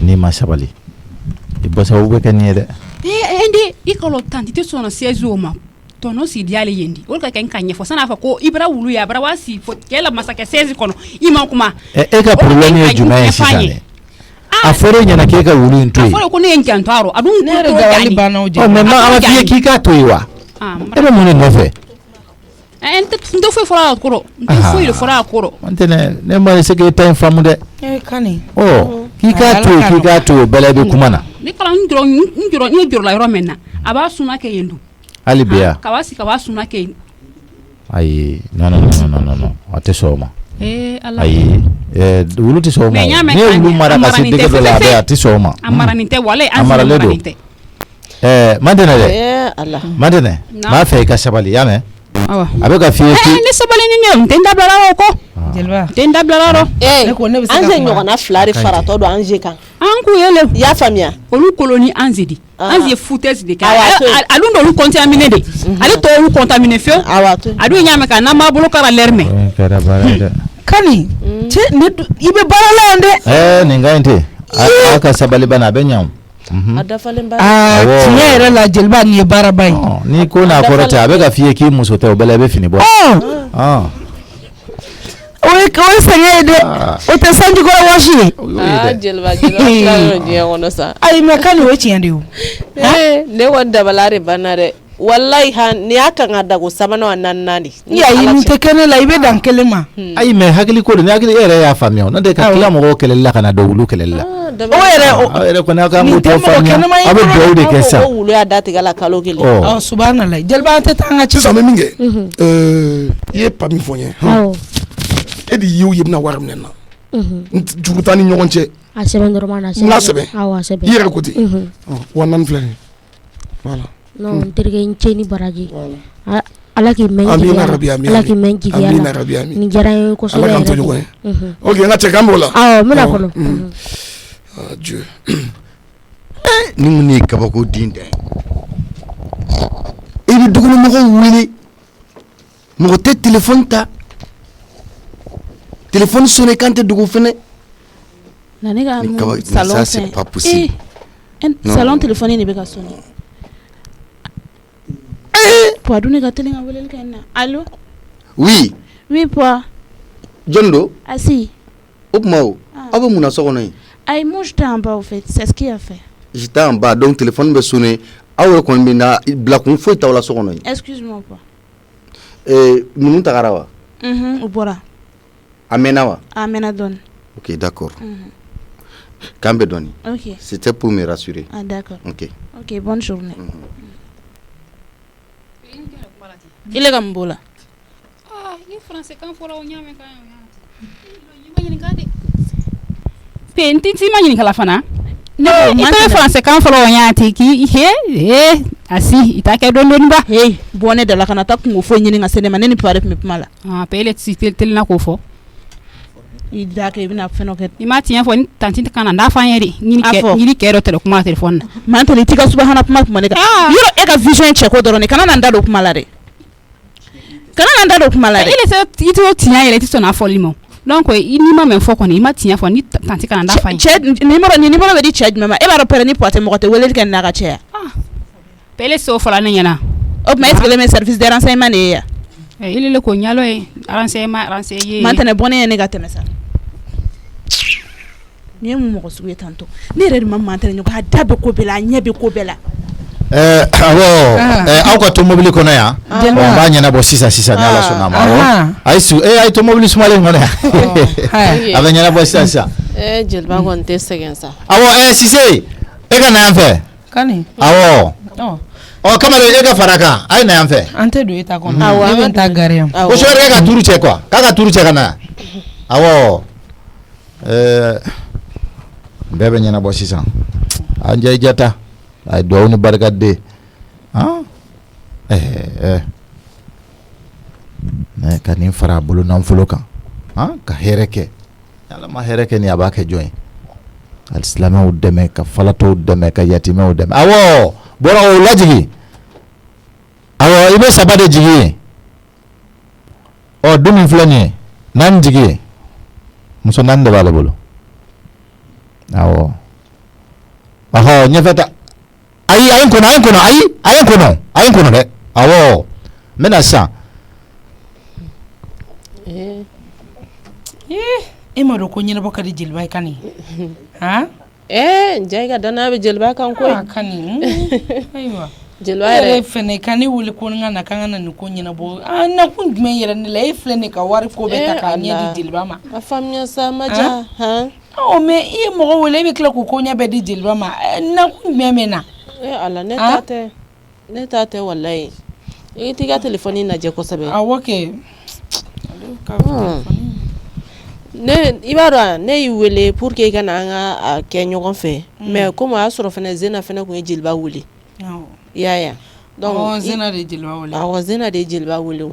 n'i ma sabali i basabu bɛ kɛ nin ye dɛ Endi i kalo tanti te sɔnna siège o ma tɔnɔ Sidi ale yendi o ka kɛ ka ɲɛfɔ san'a fɔ ko Ibra wulu ya bara wasi fo kɛla masakɛ siège kɔnɔ i ma kuma e ka problème ye jumɛn ye sisan a fɔra ɲɛna k'e ka wulu in to yen a fɔra ko ne ye n janto a rɔ a dun ne yɛrɛ dabali banna o jɛ mais a ma f'i ye k'i k'a to yen wa e bɛ mun de nɔfɛ n tɛ foyi fɔra a kɔrɔ n tɛ foyi de fɔra a kɔrɔ Mantɛnɛ ne ma se k'e ta in faamu dɛ kani k'i k'a to bɛlɛ bɛ kuma na ni kala n jɔrɔ la yɔrɔ min na a b'a suna kɛ yen dun hali bi ya ka b'a suna kɛ yen ayi non a tɛ sɔn o ma Ala ayi wulu tɛ sɔn o ma ne ye wulu mara ka se degré dɔ la a tɛ sɔn o ma a maranin tɛ walayi a maralen don Mantɛnɛ dɛ Mantɛnɛ m'a fɛ i ka sabali y'a mɛn a bɛ ka f'i ye ni sabali ni ne n tɛ n dabila o kɔ Jeliba n tɛ n dabila Ange ɲɔgɔnna 2 de faratɔ don Ange kan an k'u ye le i y'a faamuya olu koloni Ange di Ange ye foutaise de kɛ a dun d'olu contaminé de ale tɔ olu contaminé fewu a dun y'a mɛn ka n'an b'a bolo k'ara l'air mɛn kani i bɛ baara la yan dɛ nin ka ɲi tɛ a ka sabali bana a bɛ ɲɛ a dafalen ba tiɲɛ yɛrɛ la Jeliba nin ye baaraba ye ni ko n'a kɔrɔ tɛ a bɛ ka f'i ye k'i muso tɛ o bɛɛ la i bɛ fini bɔ o ye sɛgɛn ye dɛ o tɛ sanji kɔrɔ wɔsi ye Jeliba diɲɛ kɔnɔ sa ayi mais kani o ye tiɲɛ de ye o ne kɔni dabala de banna dɛ wallahi n'i y'a kan ka dago 3nan wa 4nan de ayi nin tɛ kɛ ne la i bɛ dan kelen ma ayi mais hakili ko don ni hakili e yɛrɛ y'a faamuya o n'o tɛ ka tila mɔgɔw kɛlɛli la ka na don wulu kɛlɛli la o yɛrɛ kɔni aw kan k'o tɔ faamuya aw bɛ dugawu de kɛ sa ko wulu y'a datigɛ la kalo kelen subhanallah Jeliba an tɛ taa an ka ci sisan bɛ min kɛ i ye pa min fɔ n ye e de y'u ye bɛna wari minɛ na juru t'an ni ɲɔgɔn cɛ a sɛbɛn dɔrɔn na n ka sɛbɛn i yɛrɛ ko ten wa 4 filɛ nin voilà non n terikɛ n cɛ ni baraji Ala k'i mɛn jigiya Ala k'i mɛn jigiya la nin diyara n ye kosɛbɛ Ala k'an to ɲɔgɔn ye ok n ka cɛ k'an b'o la awɔ n bɛna kɔnɔ Dieu ni mun ye kabako den dɛ i bɛ dukɔnɔmɔgɔw wele mɔgɔ tɛ téléphone ta téléphone sonné kan tɛ dugu fɛnɛ na ne ka salon ça c'est pas possible salon téléphone ne bɛ ka sonné poids dun ne ka teli ka weleli kɛ na allo oui poids jɔn don Asi o tuma o aw bɛ mun na so kɔnɔ yen ayi moi j'étais en bas au fait c'est ce qu'il a fait j'étais en bas donc téléphone bɛ sonné aw yɛrɛ kɔni bɛ na bilakun foyi t'aw la so kɔnɔ yen excuse-moi poids ninnu tagara wa o bɔra a mɛnna wa a mɛnna dɔɔni ok d'accord k'an bɛ dɔɔni ok c'était pour me rassurer ah d'accord ok bonne journée il est comme bola i français kan fɔra o ɲaamɛ kan i ma ɲininka de pe n ti ma ɲininka la fana i tɛ français kan fɔra o ɲaati k'i Asi i t'a kɛ dɔɔni ba bɔ ne dala kana taa kungo foyi ɲini ka se ne ma ne ni pare tun bɛ kuma la pe ele ti telina k'o fɔ i da kɛ i bɛna fɛn dɔ kɛ i ma tiɲɛ fɔ ni tanti kana n da fɔ an ye de ɲini kɛ dɔ tɛrɛ kuma téléphone na man tɛ i t'i ka subahana kuma ne kan yɔrɔ e ka vision ye cɛ ko dɔrɔn de kana na n da don kuma la dɛ kana na n da don kuma la dɛ i t'o tiɲɛ yɛrɛ i tɛ sɔn n'a fɔli ma donc n'i ma mɛn fɔ kɔni i ma tiɲɛ fɔ ni tanti kana n da fɔ an ye cɛ numéro bɛ di cɛ jumɛn ma e b'a dɔn pɛrɛ ni poids tɛ mɔgɔ tɛ weleli kɛ n'a ka cɛ Pele so fɔra ne ɲɛna o tuma e sigilen bɛ service de renseignement de ye yan il le ko ɲalo ye renseignement renseigné man tɛnɛ bɔ ne ye ne ka tɛmɛ sa ni mu mɔgɔ sugu ye tantɔ ne yɛrɛ de ma mantɛ ɲɔgɔn a da bɛ ko bɛɛ la a ɲɛ bɛ ko bɛɛ la awɔ aw ka to mobili kɔnɔ yan n b'a ɲɛnabɔ sisan ni Ala sɔnna ma a ye to mobili sumalen kɔnɔ yan a bɛ ɲɛnabɔ sisan jeliba kɔni tɛ sɛgɛn sa awɔ Sise e ka na yan fɛ kani awɔ Kamalen e ka fara kan a ye na yan fɛ an tɛ don e ta kɔnɔ ne bɛ taa gari yan ko sɔgɔkɛ ka tuuru cɛ quoi k'a ka tuuru cɛ ka na awɔ bɛɛ bɛ ɲɛnabɔ sisan an jɛ jata a ye duwawu ni barika den ka nin fara a bolo nafolo kan ka hɛrɛ kɛ Ala ma hɛrɛ kɛ ni a b'a kɛ jɔn ye ka silamɛw dɛmɛ ka falatɔw dɛmɛ ka yatimɛw dɛmɛ awɔ bɔra o lajigi awɔ i bɛ saba de jigi ye du min filɛ nin ye naani jigi ye muso naani de b'ale bolo awɔ ɲɛfɛta ayi a ye n kɔnɔ dɛ awɔ n bɛna sisan e ma dɔn ko ɲɛnabɔ ka di jeliba ye kani Jai ka danaya bɛ jeliba kan koyi kani ayiwa jeliba yɛrɛ fɛnɛ ka ne wele ko n ka na kan ka na nin ko ɲɛnabɔ na kun jumɛn yɛrɛ ne la e filɛ nin ka wari ko bɛɛ ta k'a ɲɛ di jeliba ma a faamuya sa ma ja mais i ye mɔgɔ wele e bɛ tila k'o ko ɲɛ bɛɛ di jeliba ma na kun jumɛn bɛ na ala ne ta tɛ wallahi i t'i ka telefɔni lajɛ kosɛbɛ awɔ kɛ i b'a dɔn ne y'i wele pour que i ka na an ka kɛ ɲɔgɔn fɛ mais comme a y'a sɔrɔ fɛnɛ Zena fɛnɛ kun ye jeliba wele i y'a ye donc Zena de jeliba wele awɔ Zena de jeliba wele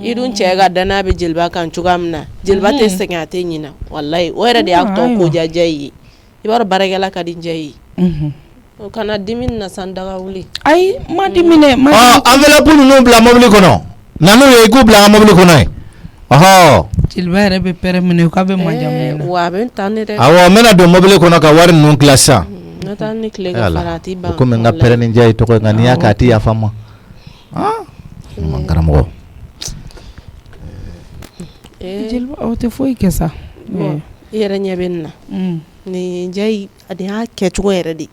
i dun cɛ ka danaya bɛ jeliba kan cogoya min na jeliba tɛ sɛgɛn a tɛ ɲina wallahi o yɛrɛ de y'a tɔ ko diya Jai ye i b'a dɔn baarakɛla ka di Jai ye kana dimi na san daga wuli ayi ma dimi dɛ enveloppe ninnu bila mobili kɔnɔ na n'u ye i k'u bila an ka mobili kɔnɔ ye jeliba yɛrɛ bɛ pɛrɛn minɛ k'a bɛ majamu na wa a bɛ tan ne dɛ awɔ n bɛna don mobili kɔnɔ ka wari ninnu tila sisan n taa ni tile ka fara a ti ban komi n ka pɛrɛn ni Jai tɔgɔ ye nka n'i y'a kɛ a ti yafa n ma n karamɔgɔ jeliba o tɛ foyi kɛ sa i yɛrɛ ɲɛ bɛ nin na nin Jai a de y'a kɛcogo yɛrɛ de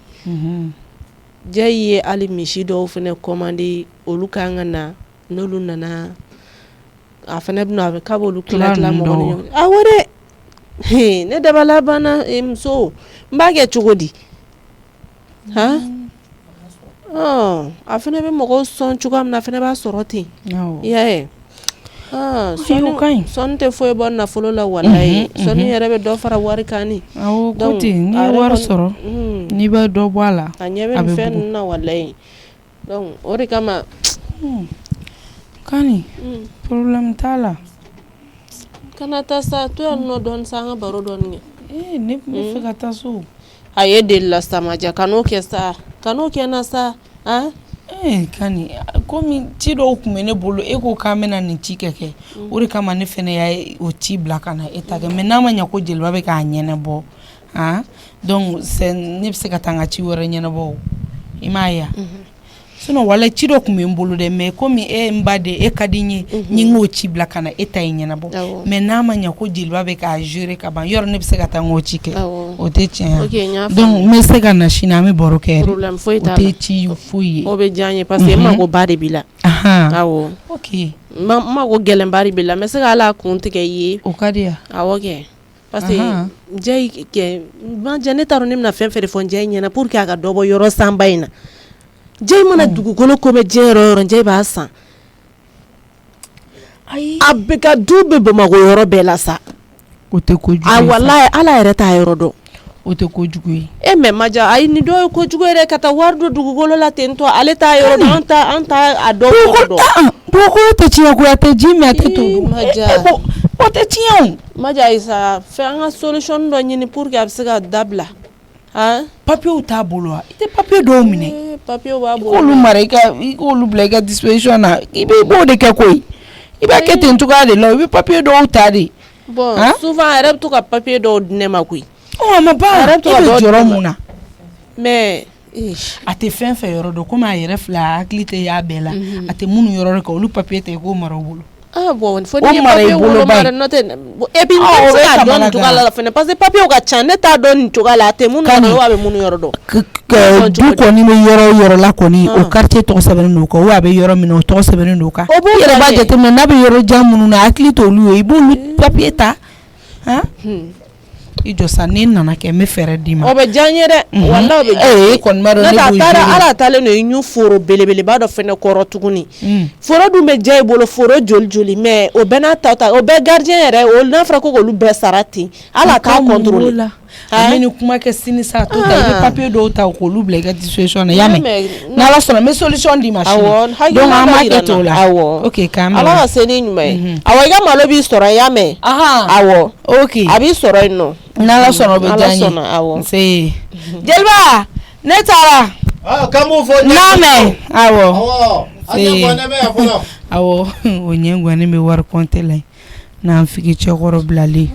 Jai ye hali misi dɔw fɛnɛ commandé olu kan ka na n'olu nana a fɛnɛ bɛna a bɛ k'a b'olu tila mɔgɔ ni ɲɔgɔn awɔ dɛ ne dabala banna muso n b'a kɛ cogo di a fɛnɛ bɛ mɔgɔw sɔn cogoya min na a fɛnɛ b'a sɔrɔ ten i y'a ye sɔnni tɛ foyi bɔ nafolo la walayi sɔnni yɛrɛ bɛ dɔ fara wari kan ni awɔ ko ten n'i ye wari sɔrɔ n'i bɛ dɔ bɔ a la a ɲɛ bɛ nin fɛn ninnu na walayi donc o de kama kani problème t'a la kana taa sa to yan nɔ dɔɔni sa an ka baro dɔɔni kɛ ne tun bɛ fɛ ka taa so a ye deli la Samaja kan'o kɛ sa kan'o kɛ na sa kani komi ci dɔw tun bɛ ne bolo e ko k'an bɛna nin ci kɛ o de kama ne fɛnɛ y'a o ci bila ka na e ta kɛ mais n'a ma ɲɛ ko jeliba bɛ k'a ɲɛnabɔ donc ne bɛ se ka taa n ka ci wɛrɛ ɲɛnabɔ i m'a ye sinon wala ci dɔ tun bɛ n bolo dɛ mais komi e n ba de e ka di n ye n k'o ci bila ka na e ta ye ɲɛnabɔ mais n'a ma ɲɛ ko jeliba bɛ k'a gérer ka ban yɔrɔ ne bɛ se ka taa n k'o ci kɛ o tɛ tiɲɛ ye donc n bɛ se ka na sini an bɛ baro kɛ problème foyi t'a la o tɛ ci foyi ye o bɛ diya n ye parce que n mago ba de b'i la awɔ ok n mago gɛlɛnba de b'i la n bɛ se ka ala kun tigɛ i ye o ka di yan awɔ kɛ parce que Jai kɛ ne t'a dɔn ne bɛna fɛn fɛn de fɔ Jai ɲɛna pour que a ka dɔ bɔ yɔrɔ sanba in na Jai mana dugukolo ko bɛ diɲɛ yɔrɔ yɔrɔ Jai b'a san a bɛ ka du bɛ Bamakɔ yɔrɔ bɛɛ la sa o tɛ kojugu ye walayi ala yɛrɛ t'a yɔrɔ dɔn o tɛ kojugu ye mais Maja ayi ni dɔ ye kojugu yɛrɛ ka taa wari don dugukolo la ten tɔ ale t'a yɔrɔ dɔn an t'a a dɔn dugukolo tɛ tiɲɛ koyi a tɛ ji mais a tɛ to Maja o tɛ tiɲɛ o Maja ayi sa fɛ an ka solution dɔ ɲini pour que a bɛ se ka dabila papiyew t'a bolo wa i tɛ papiye dɔw minɛ papiyew b'a bolo k'olu mara i k'olu bila i ka disposition na i b'o de kɛ koyi i b'a kɛ ten cogoya de la i bɛ papiye dɔw ta de bon souvent a yɛrɛ bɛ to ka papiye dɔw di ne ma koyi ma ba i bɛ jɔrɔ mun na mais a tɛ fɛn fɛn yɔrɔ dɔn komi a yɛrɛ filɛ a hakili tɛ y'a bɛɛ la a tɛ minnu yɔrɔ de kan olu papiye tɛ i k'o mara u bolo bon fo ni papier wolo mara note e bin ta don jugala la fene parce que papier ka chan ne ta don jugala te munu no wa be munu yoro do du ko ni me yoro la ko ni o quartier to sabene no ko wa be yoro mi no to sabene no ka yere ba jete me na be yoro jamunu na akli to lu e bu papier ta ha ijo sanin nana ke me fere dima obe janye de walla obe kon maro ne bu ala tale no nyu foro belebele ba do fene koro tuguni foro du me jay bolo foro joli mais o bena tata o be gardien re o na fra ko lu be sarati ala ta contrôler ameni kuma ke sini sa to ta papier do ta ko lu ble ga situation na yame na la sona me solution di machine donc a market to la OK kam ala se ni nyume awa malo bi soro yame awo OK abi soro no na la sona be janye se jelba netara kamu fo name awo anya kwane be afolo awo onye ne me war konte lai na mfiki chokoro blali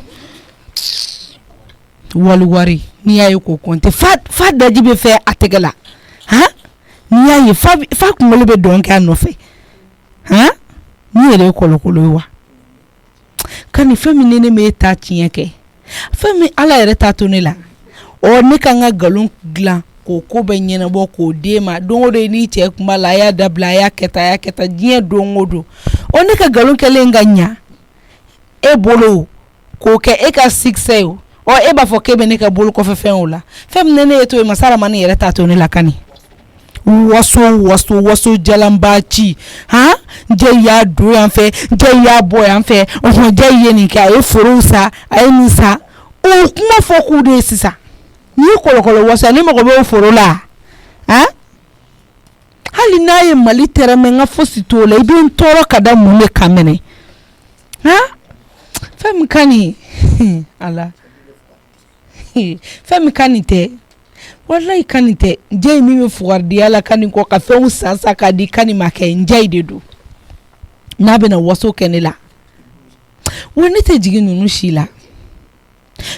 wari ni yayi ko konte fa daji be fe ategala ha ni yayi fa kumele be don ka no fe ha ni yele kolokolo wa kani femi ne me ta tinyeke femi ala yere ta to ne la o ne kan ga galon glan ko be nyena bo ko dema don de ni che kuma la ya dabla ya keta je don odo o ne ka galon kele nganya e bolo ko ke e ka 6 o e ba fo kebe ne ka bolo ko fe ola fem nene eto e masara mani yere ta to ne la kani waso jalambachi ha je ya do yan fe je ya boy yan fe o je ye ni ka e furusa ai ni sa o kuma fo ku de sisa ni kolokolo wasa ni mo ko be foro la ha hali na ye mali tere me nga fo sitola ibi ntoro kada mu ne kamene ha fem kani ala fem kani te wallahi kani te je mi me fuardi ala kani ko ka fe usansa ka di kani make njai dedu na be na waso kenela woni te jigi nunu shila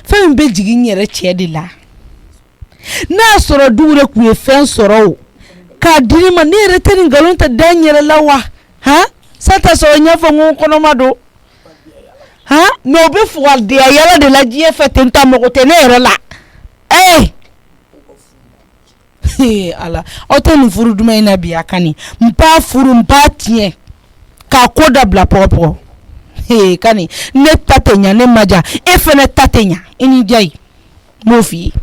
fem be jigi nyere chede la na soro dure ku e fen soro ka diri ma ne reteni galon ta danyere lawa ha sata so nya fo ngun kono mado ha no be fuardi ayala de la jie fe tenta mo ko tenere la ala otenu furu duma ina biya kani mpa furu mpa tie ka koda bla popo kani ne tatenya ne maja efene tatenya ini jai mofi